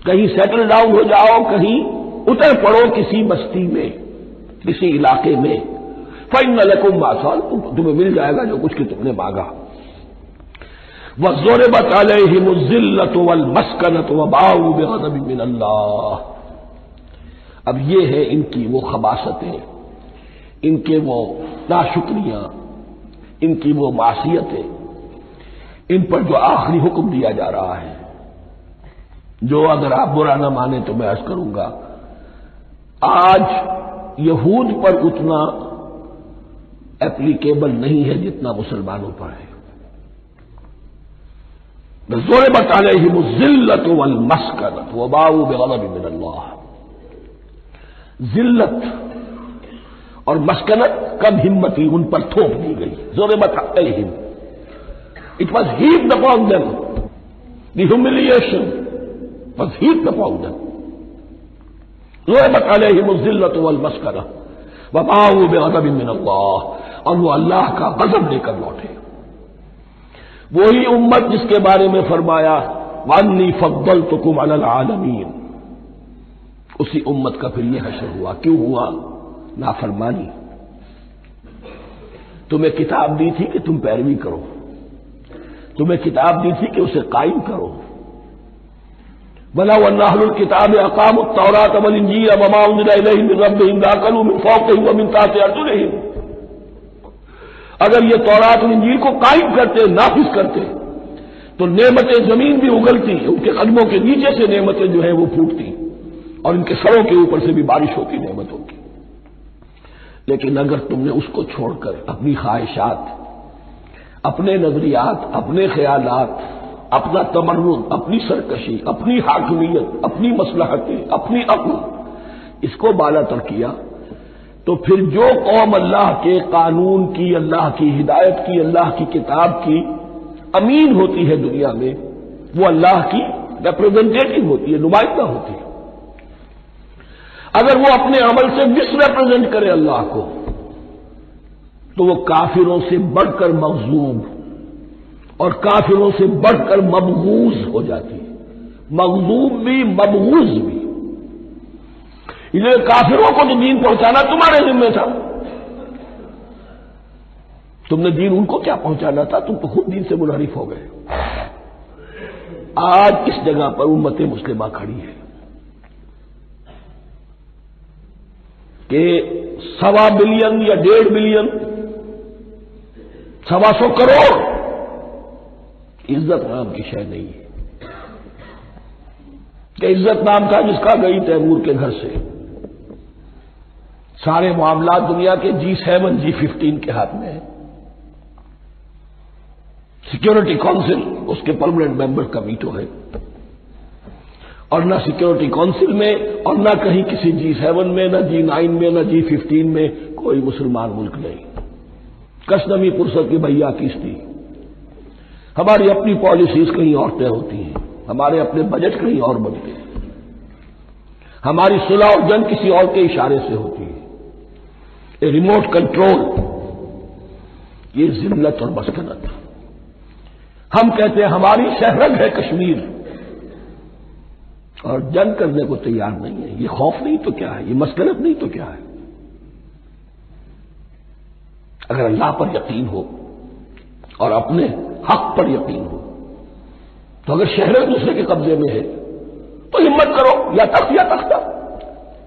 A: कहीं सेटल डाउन हो जाओ, कहीं उतर पड़ो किसी बस्ती में, किसी इलाके में। फ़इन्न लकुम मा सअलतुम, तुम्हें मिल जाएगा जो कुछ कि तुमने मांगा। वज़ुरिबत अलैहिमुज़ ज़िल्लतु वल मस्कनतु वबाउ बिग़ज़बिन मिनल्लाह। अब ये है इनकी वो खबासतें, इनके वो नाशुक्रियां, इनकी वो मासियतें, इन पर जो आखिरी हुक्म दिया जा रहा है, जो अगर आप बुरा ना माने तो मैं अर्ज करूंगा आज यहूद पर उतना एप्लीकेबल नहीं है जितना मुसलमानों पर है। ज़ुरिबत अलैहिमुज़ ज़िल्लतु वल मस्कनतु वबाउ बिग़ज़बिन मिनल्लाह। जिल्लत और मस्कनत कम हिम्मती उन पर थोप दी गई। ज़ुरिबत अलैहिम, it was heaped upon them, the humiliation was heaped upon them. ज़ुरिबत अलैहिम ज़िल्लत वल मस्कनह व बाऊ बिग़ज़बिन मिन अल्लाह, और वो अल्लाह का गजब लेकर लौटे। वही उम्मत जिसके बारे में फरमाया वन्नी फद्दलतुकुम अलल आलमीन, उसी उम्मत का फिर यह हशर हुआ। क्यों हुआ? नाफरमानी। तुम्हें किताब दी थी कि तुम पैरवी करो, तुम्हें किताब दी थी कि उसे कायम करो। वलौ अन्ना अहलुल किताब अक़ामुत तौरात वल इंजील वमा उन्ज़िला इलैहिम मिन रब्बिहिम लअकलू मिन फ़ौक़िहिम व मिन तहति अर्जुलिहिम, अगर ये तौरात और इंजील को कायम करते, नाफिज करते, तो नेमतें जमीन भी उगलती, उनके कदमों के नीचे से नेमतें जो है वो फूटती और इनके सरों के ऊपर से भी बारिश होती नेमतों की। लेकिन अगर तुमने उसको छोड़कर अपनी ख्वाहिशात, अपने नजरियात, अपने ख्यालात, अपना तमर्रुद, अपनी सरकशी, अपनी हाकमियत, अपनी मसलहतें, अपनी अक्ल, इसको बालातर किया, तो फिर जो कौम अल्लाह के कानून की, अल्लाह की हिदायत की, अल्लाह की किताब की अमीन होती है दुनिया में, वो अल्लाह की रिप्रेजेंटेटिव होती है, नुमाइंदा होती है। अगर वो अपने अमल से मिसरिप्रेजेंट करे अल्लाह को, तो वो काफिरों से बढ़कर मग़ज़ूब और काफिरों से बढ़कर मबगूज हो जाती है। मग़ज़ूब भी, मबगूज भी। इसलिए काफिरों को तो दीन पहुंचाना तुम्हारे जिम्मे था, तुमने दीन उनको क्या पहुंचाना था, तुम तो खुद दीन से मुनहरिफ हो गए। आज इस जगह पर उम्मत मुस्लिमा खड़ी है कि 1.25 बिलियन या 1.5 बिलियन, 125 करोड़ इज्जत नाम की शय नहीं है कि इज्जत नाम था जिसका गई तैमूर के घर से। सारे मामला दुनिया के G7, G15 के हाथ में है। सिक्योरिटी काउंसिल उसके परमानेंट मेंबर का वीटो है, और ना सिक्योरिटी काउंसिल में और ना कहीं किसी G7 में, ना G9 में, ना G15 में कोई मुसलमान मुल्क नहीं। कसनमी पुरसत की भैया किस्ती। हमारी अपनी पॉलिसीज कहीं और तय होती हैं, हमारे अपने बजट कहीं और बनते हैं, हमारी सुलह और जंग किसी और के इशारे से होती है। ए रिमोट कंट्रोल, ये जिल्लत और मस्कनत। हम कहते हैं हमारी शहरग है कश्मीर, और जंग करने को तैयार नहीं है। ये खौफ नहीं तो क्या है, ये मस्कनत नहीं तो क्या है। अगर अल्लाह पर यकीन हो और अपने हक पर यकीन हो, तो अगर शहर दूसरे के कब्जे में है तो हिम्मत करो, या तख्त या तख्ता।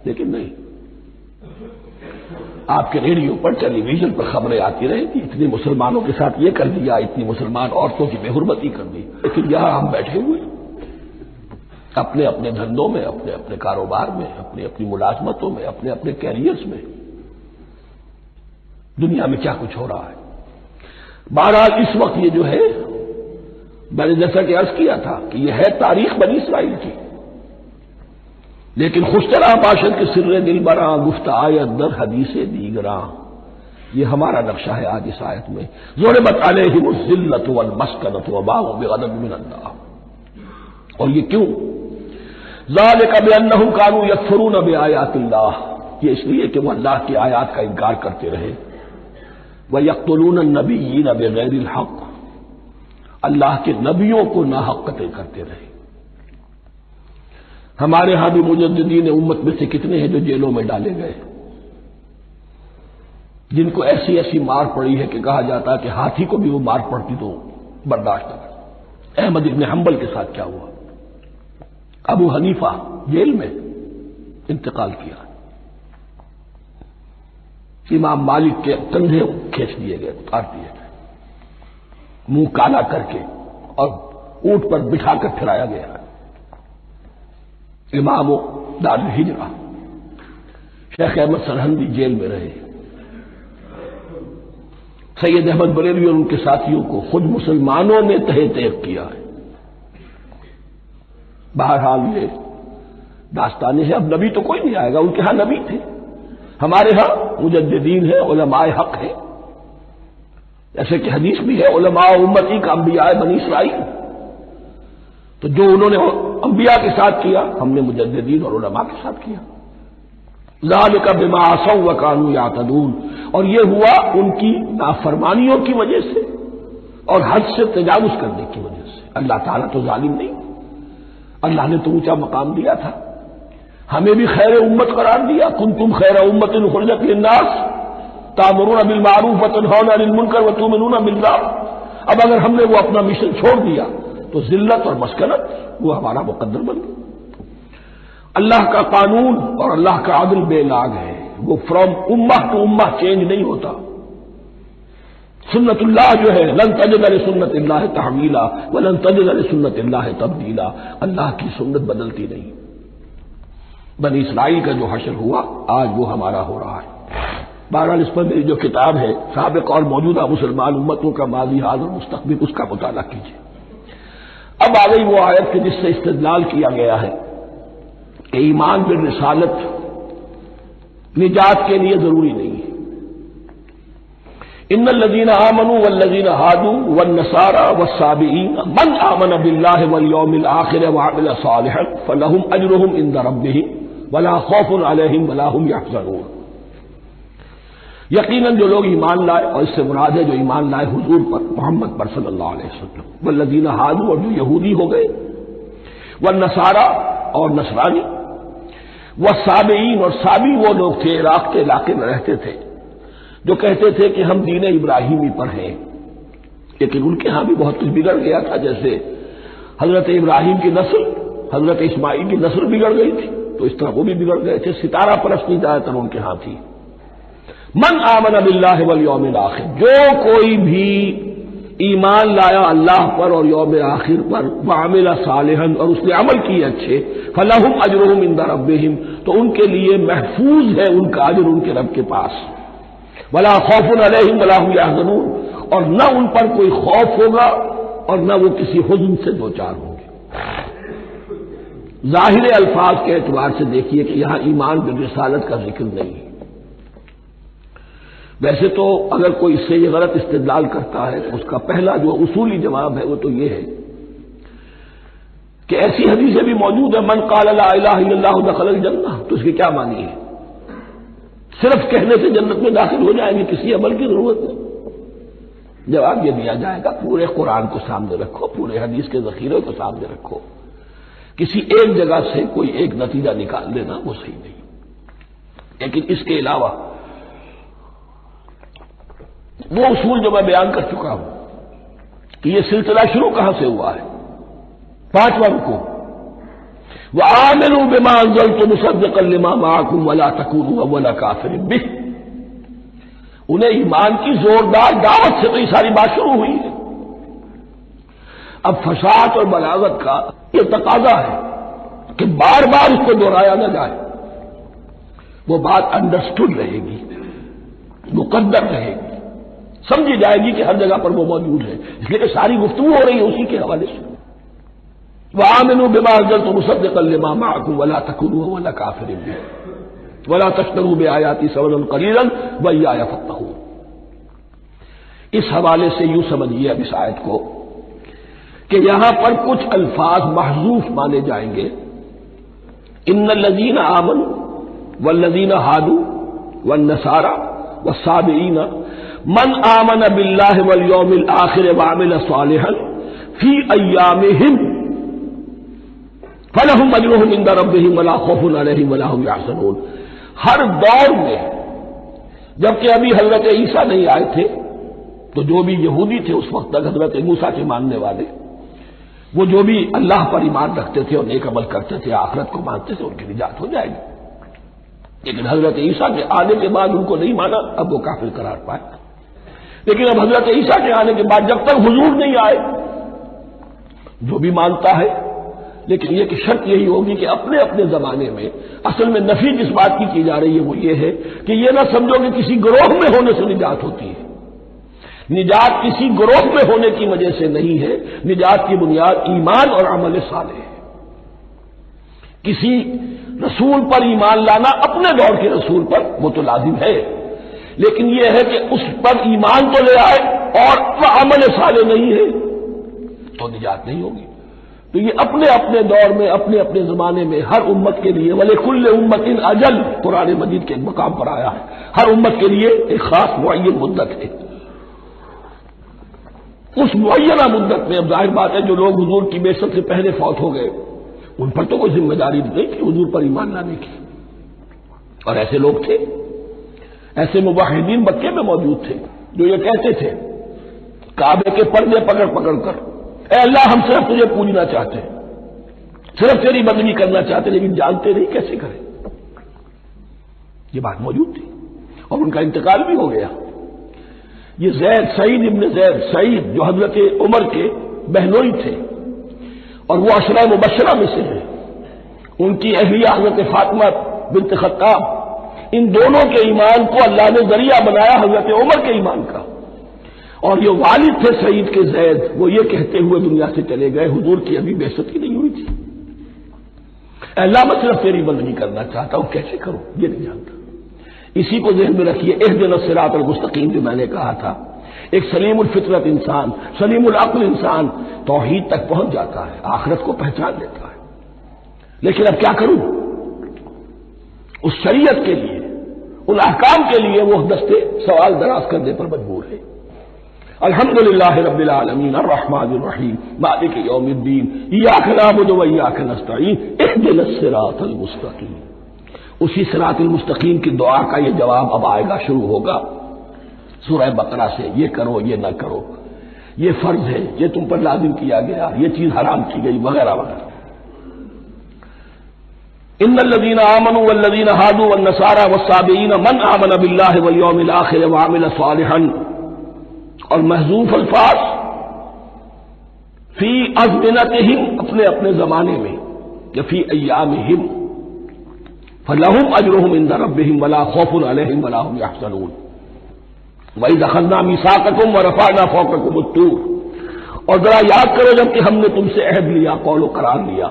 A: लेकिन नहीं, आपके रेडियो पर, टेलीविजन पर खबरें आती रहेंगी, इतने मुसलमानों के साथ ये कर दिया, इतनी मुसलमान औरतों की बेहुरमती कर दी। लेकिन यहां हम बैठे हुए अपने अपने धंधों में, अपने अपने कारोबार में, अपनी अपनी मुलाजमतों में, अपने अपने कैरियर्स में, दुनिया में क्या कुछ हो रहा है। बहरहाल इस वक्त ये जो है, मैंने जैसा कि अर्ज किया था कि यह है तारीख बनी इस्राइल की, लेकिन खुशतरा बाशर के सिर्रे दिल बरा गुफ्त आयत दर हदीसे दीगरा, ये हमारा नक्शा है आज इस आयत में। ज़ुरिबत अलैहिमुज़ ज़िल्लतु वल मस्कनतु व बाऊ बिग़ज़बिन मिन अल्लाह। और ये क्यों? ज़ालिका बिअन्नहुम कानू यकफुरून बिआयातिल्लाह, ये इसलिए कि वो अल्लाह की आयात का इनकार करते रहे। व यक़्तुलून अन्नबिय्यीन बिग़ैरिल हक़, अल्लाह के नबियों को नाहक कत्ल करते रहे। हमारे यहां भी मुजद्दिदीन उम्मत में से कितने हैं जो जेलों में डाले गए, जिनको ऐसी ऐसी मार पड़ी है कि कहा जाता है कि हाथी को भी वो मार पड़ती तो बर्दाश्त न कर। अहमद इब्न हंबल के साथ क्या हुआ? अबू हनीफा जेल में इंतकाल किया, इमाम मालिक के कंधे खींच दिए गए, उतार दिए गए, मुंह काला करके और ऊंट पर बिठाकर फिराया गया। इमाम दारुल हिजरा शेख अहमद सरहंदी जेल में रहे। सैयद अहमद बरेलवी और उनके साथियों को खुद मुसलमानों ने तहे तैग किया है। बहरहाल ये दास्तानें हैं। अब नबी तो कोई नहीं आएगा, उनके यहां नबी थे, हमारे यहां मुजद्दिदीन है, उलमाए हक है। जैसे कि हदीस भी है, उलमा उम्मती का अंबिया बनी इसराइल। तो जो उन्होंने अंबिया के साथ किया, हमने मुजद्दिदीन और उलमा के साथ किया। ज़ालिका बिमा असौ व कानू यातदून, और ये हुआ उनकी नाफरमानियों की वजह से और हद से तजावुज करने की वजह से। अल्लाह ताला तो जालिम नहीं, अल्लाह ने तो ऊंचा मकाम दिया था, हमें भी खैर उम्मत करार दिया। कुंतुम खैर उम्मतिन उखरिजत लिन्नास तामुरूना बिल मारूफ व तनहौना अनिल मुनकर व तुमिनूना बिल्लाह। अब अगर हमने वो अपना मिशन छोड़ दिया तो जिल्लत और मस्कनत वो हमारा मुकद्दर बन गया। अल्लाह का कानून और अल्लाह का अदल बेलाग है, वो फ्रॉम उम्मा टू उम्मा चेंज नहीं होता। सुन्नतुल्लाह जो है, लन तजिद लिसुन्नतिल्लाह तहवीला व लन तजिद लिसुन्नतिल्लाह तब्दीला, अल्लाह की सुन्नत बदलती नहीं। बनी इस्राइल का जो हशर हुआ आज वो हमारा हो रहा है। बहरहाल इस पर मेरी जो किताब है साबिक और मौजूदा मुसलमान उम्मतों का माजी हाल और मुस्तकबिल, उसका मुताला कीजिए। अब आ गई वो आयत कि जिससे इस्तेदलाल किया गया है कि ईमान बिल रिसालत निजात के लिए जरूरी नहीं है। इन्नल्लज़ीना आमनू वल्लज़ीना हादू वन्नसारा वस्साबिईन मन आमन बिल्लाहि वल यौमिल आखिर व अमिल सालिहन फलहुम अजरुहुम इंद रब्बिहिम वला खौफुन अलैहिम वला हुम यहज़नून। यकीनन जो लोग ईमान लाए, और इससे मुराद है जो ईमान लाए हुजूर पर, मोहम्मद पर सल्लल्लाहु अलैहि वसल्लम, वल्लज़ीना हादू, और जो यहूदी हो गए, वन्नसारा और नसरानी, वस्साबिईन, और साबी वो लोग थे इराक के इलाके में रहते थे जो कहते थे कि हम दीन इब्राहिमी पर हैं, लेकिन उनके यहां भी बहुत कुछ बिगड़ गया था। जैसे हजरत इब्राहिम की नस्ल, हजरत इस्माइल की नस्ल बिगड़ गई थी, तो इस तरह वो भी बिगड़ गए थे। सितारा परस्ती ज्यादातर उनके यहां थी। मन आमन बिल्लाहि वल यौमिल आखिर, जो कोई भी ईमान लाया अल्लाह पर और यौम आखिर पर, वामिला सालिहन, और उसने अमल किए अच्छे, फलहुम अजरुहुम इंद रब्बिहिम, तो उनके लिए महफूज है उनका अजर उनके रब के पास। वला खौफुन अलैहिम वला हुम यहज़नून, और न उन पर कोई खौफ होगा और न वो किसी हुज़्न से दो चार होंगे। जाहिर अल्फाज के एतबार से देखिए कि यहां ईमान बिल रिसालत का जिक्र नहीं है। वैसे तो अगर कोई इससे ये गलत इस्तेदलाल करता है तो उसका पहला जो उसूली जवाब है वो तो ये है कि ऐसी हदीसें भी मौजूद है, मन क़ाल ला इलाहा इल्लल्लाहु दख़लल जन्नह, तो इसकी क्या मानी है? सिर्फ कहने से जन्नत में दाखिल हो जाएंगे, किसी अमल की जरूरत नहीं। जवाब यह दिया जाएगा, पूरे कुरान को सामने रखो, पूरे हदीस के जखीरे को सामने रखो, किसी एक जगह से कोई एक नतीजा निकाल लेना वो सही नहीं। लेकिन इसके अलावा वो उसूल जो मैं बयान कर चुका हूं कि यह सिलसिला शुरू कहां से हुआ है। 5वां रुकू, व आमिलू बिमा अंज़लतु मुसद्दिक़न लिमा मअकुम वला तकूनू अव्वला काफ़िरिन बिह। उन्हें ईमान की जोरदार दावत से तो ये सारी बात शुरू हुई है। अब फसाद और बलागत का यह तकाजा है कि बार बार उसको दोहराया न जाए, वो बात अंडरस्टूड रहेगी, मुकद्दर रहेगी, समझी जाएगी कि हर जगह पर वो मौजूद है। इसलिए कि सारी गुफ्तगू हो रही है उसी के हवाले से। वआमिनू बिमा अंज़लतु मुसद्दिक़न लिमा मअकुम वला तकूनू अव्वला काफ़िरिन बिह वला तश्तरू बिआयाती समनन क़लीलन वइय्या फत्तक़ून। इस हवाले से यूं समझिए अब इस आयत को कि यहां पर कुछ अल्फाज महज़ूफ माने जाएंगे। इन्नल्लज़ीना आमनू वल्लज़ीना हादू वन्नसारा वस्साबिईन मन आमन बिल्लाहि वल यौमिल आखिर व अमिल सालिहन फी अय्यामिहिम फलहुम अजरुहुम इंद रब्बिहिम वला खौफुन अलैहिम वला हुम यहज़नून। हर दौर में, जबकि अभी हजरत ईसा नहीं आए थे, तो जो भी यहूदी थे उस वक्त तक हजरत मूसा के मानने वाले, वो जो भी अल्लाह पर ईमान रखते थे और नेक अमल करते थे, आखिरत को मानते थे, उनकी निजात हो जाएगी। लेकिन हजरत ईसा के आने के बाद उनको नहीं माना, अब वो काफिर करार पाए। लेकिन अब हजरत ईसा के आने के बाद जब तक हुजूर नहीं आए, जो भी मानता है, लेकिन यह कि शर्त यही होगी कि अपने अपने जमाने में, असल में नफी जिस बात की जा रही है वो ये है कि यह ना समझो कि किसी गिरोह में होने से निजात होती है। निजात किसी गिरोह में होने की वजह से नहीं है, निजात की बुनियाद ईमान और अमल सालेह है। किसी रसूल पर ईमान लाना, अपने दौर के रसूल पर, वो तो लाजिम है, लेकिन यह है कि उस पर ईमान तो ले आए और वह अमल साले नहीं है तो निजात नहीं होगी। तो ये अपने अपने दौर में, अपने अपने जमाने में हर उम्मत के लिए, वले कुल्ले उम्मतिन अजल, कुरान मजीद के एक मकाम पर आया है, हर उम्मत के लिए एक खास मुअय्यन मुद्दत है। उस मुअय्यना मुद्दत में अब जाहिर बात है जो लोग हुजूर की बेशत से पहले फौत हो गए उन पर तो कोई जिम्मेदारी नहीं थी हुजूर पर ईमान लाने की, और ऐसे लोग थे, ऐसे मुवाहिदीन मक्के में मौजूद थे जो ये कहते थे काबे के पर्दे पकड़ पकड़ कर, ए अल्लाह हम सिर्फ तुझे पूजना चाहते हैं, सिर्फ तेरी बंदगी करना चाहते, लेकिन जानते नहीं कैसे करें। ये बात मौजूद थी और उनका इंतकाल भी हो गया। ये जैद, सईद इब्न जैद, सईद जो हजरत उमर के बहनोई थे और वो अशरा मुबशरा में से है, उनकी अहलिया हजरत फातिमा बिन्त खत्ताब, इन दोनों के ईमान को अल्लाह ने जरिया बनाया हजरत उमर के ईमान का। और ये वालिद थे सईद के जैद, वो ये कहते हुए दुनिया से चले गए हुजूर की अभी बेइज्जती ही नहीं हुई थी, अल्लाह मैं सिर्फ तेरी बंदगी करना चाहता हूं, कैसे करूं ये नहीं जानता। इसी को ज़हन में रखिए, इहदिना सिरातल मुस्तकीम जो मैंने कहा था, एक सलीमुल फितरत इंसान, सलीमुल अक्ल इंसान तौहीद तक पहुंच जाता है, आखिरत को पहचान लेता है। लेकिन अब क्या करूं, उस शरीयत के लिए, उन अहकाम के लिए वो दस्ते सवाल दराज करने पर मजबूर है। अल्हम्दुलिल्लाह रब्बिल आलमीन अर्रहमानिर रहीम मालिक यौमिद्दीन इय्याका नअबुदु व इय्याका नस्तईन इहदिनस सिरातल मुस्तकीम। उसी सिरातुल मुस्तकीम की दुआ का ये जवाब अब आएगा, शुरू होगा सूरह बकरा से, ये करो ये न करो, ये फर्ज है, ये तुम पर लाजिम किया गया, ये चीज हराम की गई, वगैरह वगैरह। इन्नल्लज़ीना आमनू वल्लज़ीना हादू वन्नसारा वस्साबिईन मन आमन बिल्लाहि वल यौमिल आखिर व अमिल सालिहन, और महजूफ अल्फाज फी अज़मिनतिहिम, अपने अपने जमाने में, या फी अय्यामिहिम, फलहुम अजरुहुम इंदा रब्बिहिम वला खौफुन अलैहिम वला हुम यहज़नून। वइज़ अख़ज़ना मीसाक़कुम व रफ़अना फ़ौक़कुम अत्तूर, और जरा याद करो जबकि हमने तुमसे अहद लिया, कौल करार लिया,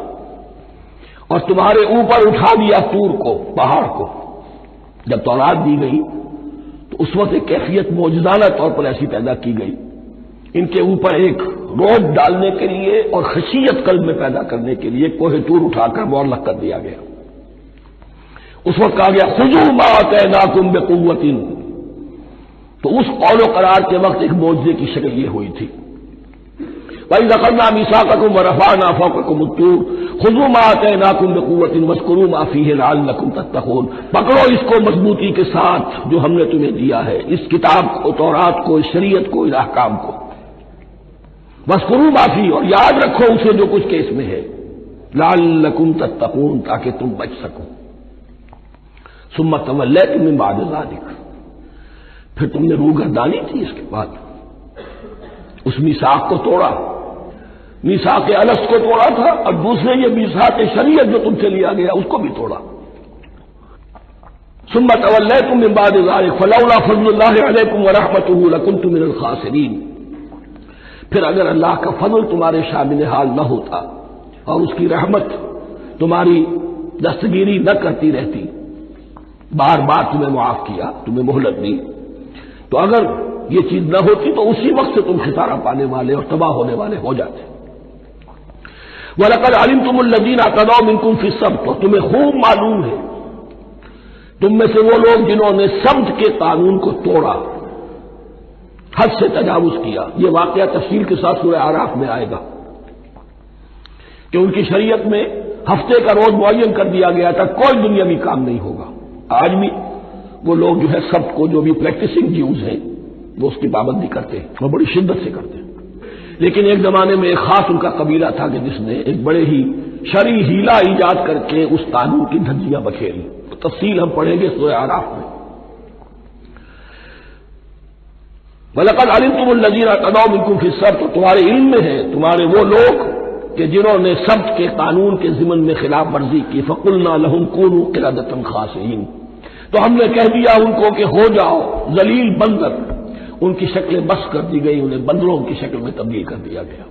A: और तुम्हारे ऊपर उठा दिया तूर को, पहाड़ को। जब तौरात दी गई तो उस वक्त एक कैफियत मौजूदाना तौर पर ऐसी पैदा की गई, इनके ऊपर एक रोब डालने के लिए और खशियत कल्ब में पैदा करने के लिए कोहे तूर उठाकर मुअल्लक़ कर दिया गया। उस वक्त कहा गया खुज़ू मा आतैनाकुम बिक़ुव्वतिन, तो उस कौल करार के वक्त एक मौजज़े की शक्ल ये हुई थी। वइज़ अख़ज़ना मीसाक़कुम व रफ़अना फ़ौक़कुम अत्तूर खुज़ू मा आतैनाकुम बिक़ुव्वतिन वज़कुरू मा फ़ीहि लअल्लकुम तत्तक़ून, पकड़ो इसको मजबूती के साथ जो हमने तुम्हें दिया है, इस किताब को, तौरात को, इस शरीयत को, इस अहकाम को। वज़कुरू मा फ़ीहि, और याद रखो उसे जो कुछ के इसमें है, लअल्लकुम तत्तक़ून, ताकि तुम बच सको। सुम्मा तवल्लैतुम मिन बअद ज़ालिक, फिर तुमने रूगर्दानी थी इसके बाद, उस मीसाक को तोड़ा, मीसाक अलस को तोड़ा था, और दूसरे ये मीसाक शरीयत जो तुमसे लिया गया उसको भी तोड़ा। सुम्मा तवल्लैतुम मिन बअद ज़ालिक फलौला फ़ज़्लुल्लाहि अलैकुम व रहमतुहु लकुन्तुम मिनल ख़ासिरीन, फिर अगर अल्लाह का फजल तुम्हारे शामिल हाल न होता और उसकी रहमत तुम्हारी दस्तगीरी न करती रहती, बार बार तुम्हें मुआफ किया, तुम्हें मोहलत दी, तो अगर ये चीज न होती तो उसी वक्त से तुम खिसारा पाने वाले और तबाह होने वाले हो जाते। वलक़द अलिमतुमुल्लज़ीना अतदौ मिनकुम फ़िस्सब्त, तो तुम्हें खूब मालूम है तुम में से वो लोग जिन्होंने सब्त के कानून को तोड़ा, हद से तजावुज किया। ये वाकया तफसील के साथ सूरह आराफ में आएगा कि उनकी शरीयत में हफ्ते का रोज मुअय्यन कर दिया गया था, कोई दुनियावी काम नहीं होगा। आज भी वो लोग जो है सब्त को, जो भी प्रैक्टिसिंग ज्यूज हैं, वो उसकी पाबंदी करते हैं और बड़ी शिद्दत से करते हैं। लेकिन एक जमाने में एक खास उनका कबीला था कि जिसने एक बड़े ही शरई हीला ईजाद करके उस कानून की धज्जियां बखेरी। तो तफसील हम पढ़ेंगे सूरह आराफ में। वलक़द अलिमतुमुल्लज़ीना अतदौ मिनकुम फ़िस्सब्त, तो तुम्हारे इल्म में है तुम्हारे वो लोग कि जिन्होंने सब्त के कानून के ज़िमन में खिलाफ वर्जी की। फ़क़ुलना लहुम कूनू क़िरदतन ख़ासिईन, तो हमने कह दिया उनको कि हो जाओ जलील बंदर। उनकी शक्लें बस कर दी गई, उन्हें बंदरों की शक्ल में तब्दील कर दिया गया।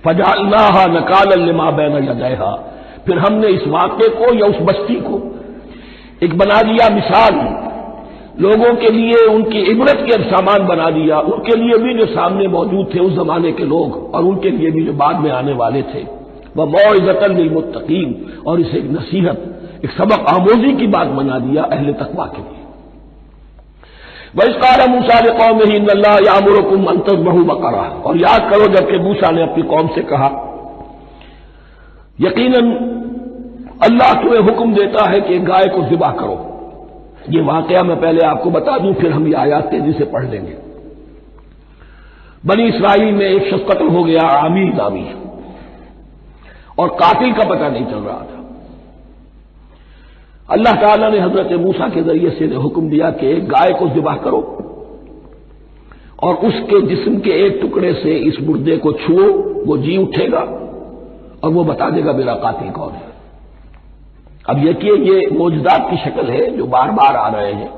A: फजअलनाहा नकालन लिमा बैन यदैहा, फिर हमने इस वाक़े को या उस बस्ती को एक बना दिया मिसाल लोगों के लिए उनकी इबरत के सामान बना दिया, उनके लिए भी जो सामने मौजूद थे उस जमाने के लोग और उनके लिए भी जो बाद में आने वाले थे। वह मौइज़तन लिलमुत्तकीन, और इसे एक नसीहत, एक सबक आमोजी की बात बना दिया अहले तकवा के लिए। वइज़ क़ाल मूसा लिक़ौमिही इन्नल्लाह यअमुरुकुम अन तज़बहू बक़रा, और याद करो जबकि मूसा ने अपनी कौम से कहा, यकीनन अल्लाह तुम्हें हुक्म देता है कि गाय को ज़िबा करो। ये वाकया मैं पहले आपको बता दूं, फिर हम ये आयात तेजी से पढ़ लेंगे। बनी इसराइल में एक शख्स कत्ल हो गया, आमीर नामी, और कातिल का पता नहीं चल रहा था। अल्लाह ताला ने हजरत मूसा के जरिए से हुक्म दिया कि एक गाय को ज़िबा करो और उसके जिस्म के एक टुकड़े से इस मुर्दे को छुओ, वो जी उठेगा और वो बता देगा मेरा कातिल कौन है। अब देखिए, ये मौजूदात की शक्ल है जो बार बार आ रहे हैं,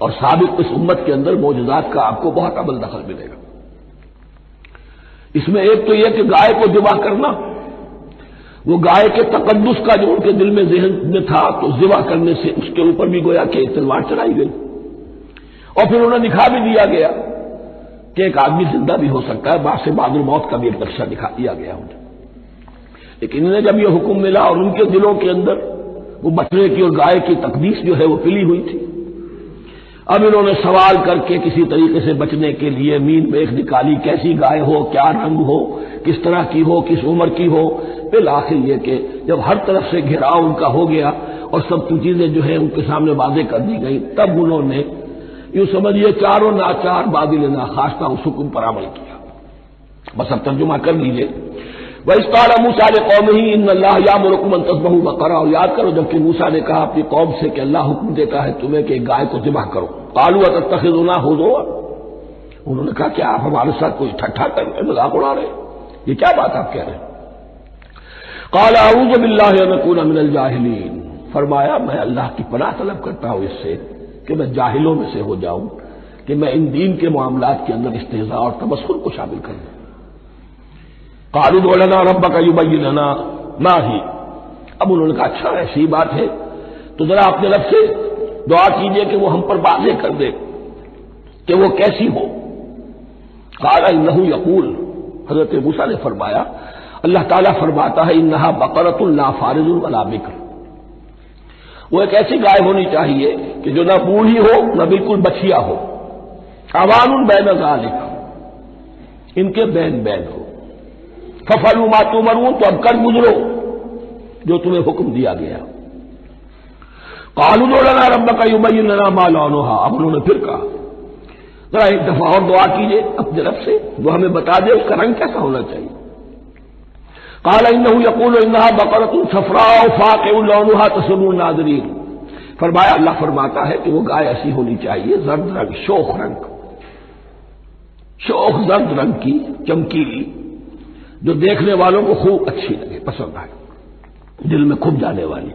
A: और साबिक इस उम्मत के अंदर मौजूदात का आपको बहुत अमल दखल मिलेगा। इसमें एक तो यह कि गाय को ज़िबा करना, वो गाय के तकद्दुस का जो उनके दिल में ज़हन में था, तो ज़िबा करने से उसके ऊपर भी गोया कि तलवार चलाई गई, और फिर उन्हें दिखा भी दिया गया कि एक आदमी जिंदा भी हो सकता है। बासे बादुल मौत का भी एक नक्शा दिखा दिया गया उन्हें। लेकिन इन्हें जब यह हुक्म मिला और उनके दिलों के अंदर वो बकरे की और गाय की तकदीस जो है वो पिली हुई थी, अब इन्होंने सवाल करके किसी तरीके से बचने के लिए मीन मेख निकाली, कैसी गाय हो, क्या रंग हो, किस तरह की हो, किस उम्र की हो। फिर आखिर यह कि जब हर तरफ से घेराव उनका हो गया और सब चीजें जो है उनके सामने वाज़ेह कर दी गई, तब उन्होंने यूं समझिए चारों नाचार बादिल नाखास्ता उस हुक्म पर अमल किया। बस अब तर्जुमा कर लीजिए। वइज़ क़ाल मूसा लिक़ौमिही इन्नल्लाह यअमुरुकुम अन तज़बहू बक़रा, और याद करो जबकि मूसा ने कहा अपनी कौम से कि अल्लाह हुक्म देता है तुम्हें कि गाय को ज़िबा करो। क़ालू अतत्तख़िज़ुना हुज़ुवा, उन्होंने कहा क्या आप हमारे साथ कोई ठट्ठा कर रहे, मजाक उड़ा रहे, ये क्या बात आप कह रहे हैं। क़ाल अऊज़ु बिल्लाहि अन अकूना मिनल जाहिलीन, फरमाया मैं अल्लाह की पनाह तलब करता हूं इससे कि मैं जाहिलों में से हो जाऊं, कि मैं इन दीन के मामलात के अंदर इस्तेज़ा और तमस्खुर को शामिल कर दूं। क़ालू उदउ लना रब्बका युबय्यिन लना मा ही, अब उन्होंने कहा अच्छा ऐसी बात है तो जरा अपने रब से दुआ कीजिए कि वो हम पर वाज़ेह कर दे कि वो कैसी हो। क़ाल इन्नहु यक़ूल, हज़रत मूसा ने फरमाया, अल्लाह ताला फरमाता है इन्नहा बक़रतुन ला फ़ारिज़ुन वला बिक्र, वो एक ऐसी गाय होनी चाहिए कि जो ना बूढ़ी हो ना बिल्कुल बछिया हो, अवानुन बैन ज़ालिक, इनके बैन बैन हो। फफलू मा तुमरून, तो अब कर गुजरो जो तुम्हें हुक्म दिया गया। क़ालू उदउ लना रब्बका युबय्यिन लना मा लौनुहा, अब उन्होंने फिर कहा जरा एक दफा और दुआ कीजिए अपने रब से, वो हमें बता दे उसका रंग कैसा होना चाहिए। क़ाल इन्नहु यक़ूलु इन्नहा बक़रतुन सफ़राउ फ़ाक़िउन लौनुहा तसुर्रुन नाज़िरीन, फरमाया अल्लाह फरमाता है कि वो गाय ऐसी होनी चाहिए जर्द रंग, शोख रंग, शोख जर्द रंग की, चमकीली, जो देखने वालों को खूब अच्छी लगे, पसंद आए, दिल में खुब जाने वाली।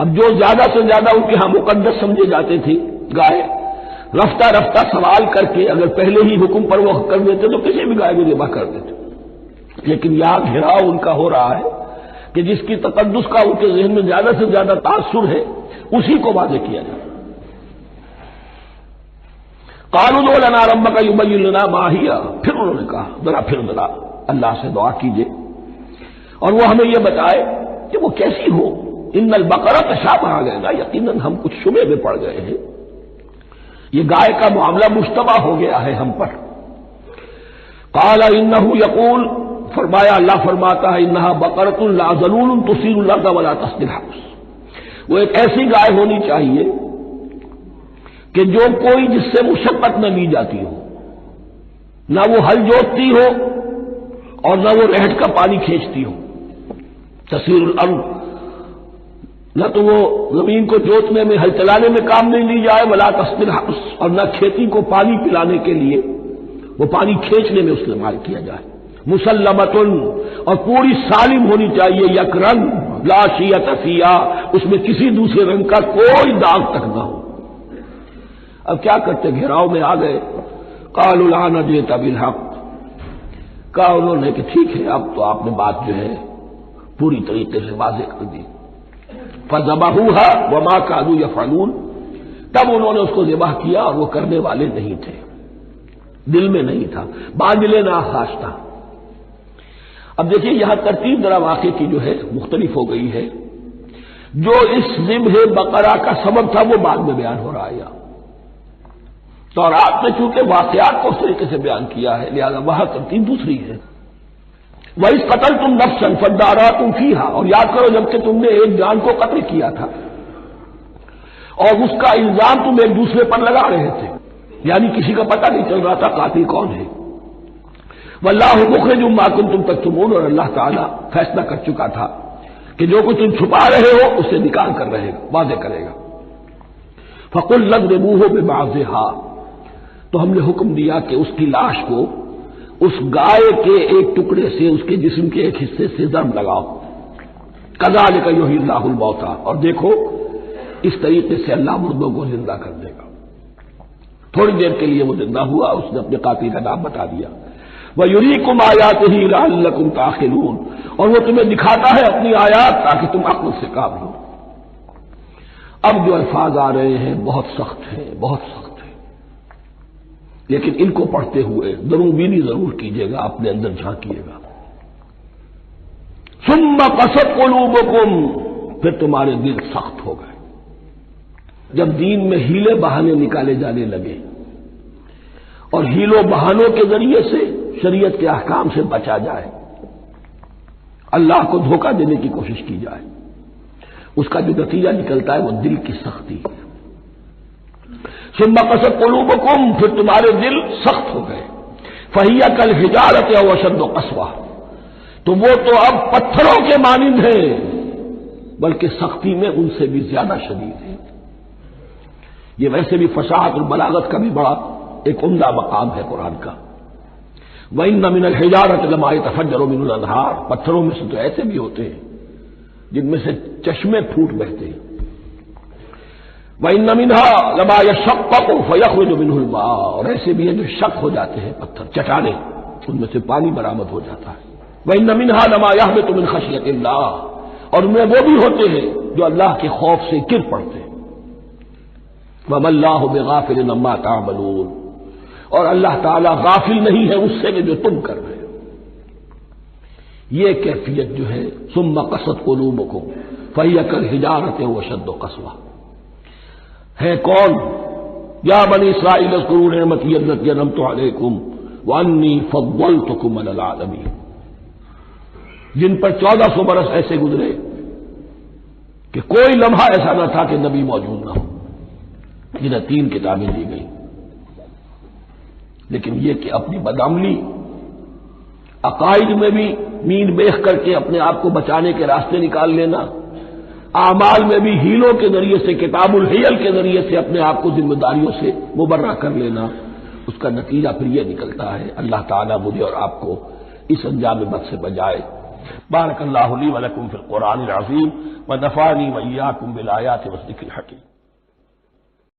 A: अब जो ज्यादा से ज्यादा उनके यहां मुकद्दस समझे जाते थे गाय, रफ्ता रफ्ता सवाल करके अगर पहले ही हुक्म पर वो कर देते तो किसी भी गाय को ज़िबा कर देते। लेकिन यहां घेराव उनका हो रहा है कि जिसकी तकद्दुस का उनके ज़हन में ज्यादा से ज्यादा तासुर है उसी को वाज़ेह किया जाए। क़ालू उदउ लना रब्बका युबय्यिन लना मा हिया, फिर उन्होंने कहा जरा अल्लाह से दुआ कीजिए और वो हमें यह बताए कि वो कैसी हो। इन्नल बकरा तशाबह अलैना, यकीनन हम कुछ शुबे में पड़ गए हैं, ये गाय का मामला मुश्तबा हो गया है हम पर। क़ाल इन्नहु यक़ूल, फरमाया अल्लाह फरमाता है इन्नहा बकरतुन ला ज़लूलुन तुसीरुल अर्ज़ वला तस्क़िल हर्स, वो एक ऐसी गाय होनी चाहिए कि जो कोई जिससे मुशक्कत न ली जाती हो, ना वो हल जोतती हो और न वो रहट का पानी खींचती हो। तसीरुल अर्ज़, न तो वो जमीन को जोतने में, हल चलाने में काम नहीं ली जाए, वला तस्क़िल हर्स, और न खेती को पानी पिलाने के लिए वो पानी खींचने में इस्तेमाल किया जाए। मुसल्लमतुन, और पूरी सालिम होनी चाहिए, यक रंग, ला शियत फ़ीहा, उसमें किसी दूसरे रंग का कोई दाग तक न हो। अब क्या करते, घेराव में आ गए। क़ालू ला नजीता बिल हक़, कहा उन्होंने कि ठीक है अब तो आपने बात जो है पूरी तरीके से वाज़ेह कर दी। फ़ज़बहूहा वमा कानू यफ़अलून, तब उन्होंने उसको ज़िबह किया और वो करने वाले नहीं थे, दिल में नहीं था, बांझले ना खास था। अब देखिए यहां तरतीब जरा वाक़े की जो है मुख्तलिफ हो गई है। जो इस ज़िब्ह बकरा का सबब था वो बाद में बयान हो रहा है। तो और आपने चूंकि वाक़यात को उस तरीके से बयान किया है, लिहाजा वहां तरतीब दूसरी है। वही कतल तुम नफ्सन फद्दारा तुम फीहा, और याद करो जबकि तुमने एक जान को कत्ल किया था और उसका इल्जाम तुम एक दूसरे पर लगा रहे थे, यानी किसी का पता नहीं चल रहा था कातिल कौन है। वल्लाहु मुखरिजुम मा कुंतुम तक्तुमून, और अल्लाह ताला फैसला कर चुका था कि जो कुछ तुम छुपा रहे हो उससे निकाल कर रहेगा, वाज़ेह करेगा। फकुल लज़रिबूहु बिबाज़िहा, तो हमने हुक्म दिया कि उसकी लाश को उस गाय के एक टुकड़े से, उसके जिस्म के एक हिस्से से ज़र्ब लगाओ। कज़ालिका युह्यिल्लाहुल मौता, और देखो इस तरीके से अल्लाह मुर्दों को जिंदा कर देगा। थोड़ी देर के लिए वो जिंदा हुआ, उसने अपने कातिल का नाम बता दिया। वह युरीकुम आयातिही लअल्लकुम ताक़िलून, और वो तुम्हें दिखाता है अपनी आयात ताकि तुम अक्ल से काम लो। अब जो अल्फाज आ रहे हैं बहुत सख्त हैं, बहुत सख्त हैं, लेकिन इनको पढ़ते हुए दरूबीनी जरूर कीजिएगा, अपने अंदर झांकिएगा। सुम्मा क़सत क़ुलूबुकुम, फिर तुम्हारे दिल सख्त हो गए। जब दीन में हीले बहाने निकाले जाने लगे और हीलों बहानों के जरिए से शरीयत के अहकाम से बचा जाए, अल्लाह को धोखा देने की कोशिश की जाए, उसका जो नतीजा निकलता है वो दिल की सख्ती है। सुम्मा क़सत क़ुलूबुकुम, फिर तुम्हारे दिल सख्त हो गए। फहिया कल हिजारत या वशद्द क़स्वा, तो वो तो अब पत्थरों के मानिंद हैं, बल्कि सख्ती में उनसे भी ज्यादा शदीद है। ये वैसे भी फसाहत और बलागत का भी बड़ा एक उम्दा मकाम है कुरान का। वइन्न मिनल हिजारत लमा यतफज्जरु मिनुल अनहार, पत्थरों में से तो ऐसे भी होते हैं जिनमें से चश्मे फूट बहते हैं। वइन्न मिनहा लमा यशक्ककु फयखरुजु मिनहुल मा, और ऐसे भी हैं जो शक हो जाते हैं, पत्थर चट्टाने, उनमें से पानी बरामद हो जाता है। वइन्न मिनहा लमा यहबितु मिन खशियतिल्लाह, और उनमें वो भी होते हैं जो अल्लाह के खौफ से गिर पड़ते हैं। वमल्लाहु बिगाफिलिन अम्मा तामलून, और अल्लाह ताला गाफिल नहीं है उससे कि जो तुम कर रहे हो। ये कैफियत जो है, सुम्मा क़सत क़ुलूबुकुम फहिया कल हिजारत वशद्द क़स्वा, है कौन? या बनी इस्राईल अज़्कुरू निअमती अल्लती अनअमतु अलैकुम व अन्नी फ़द्दलतुकुम अलल आलमीन, जिन पर 1400 बरस ऐसे गुजरे कि कोई लम्हा ऐसा न था कि नबी मौजूद न हो, जिन्हें 3 किताबें दी गई। लेकिन यह कि अपनी बदअमली, अकाइद में भी मीन बेख करके अपने आप को बचाने के रास्ते निकाल लेना, आमाल में भी हीलों के जरिए से, किताबुल हियल के जरिए से अपने आप को जिम्मेदारियों से मुबर्रा कर लेना, उसका नतीजा फिर यह निकलता है। अल्लाह ताला मुझे और आपको इस अंजाम बद से बजाए। बारकल्लाहु ली व लकुम फिल कुरानिल अज़ीम व नफ़अनी व इय्याकुम बिल आयाति व ज़िक्रिल हकीम।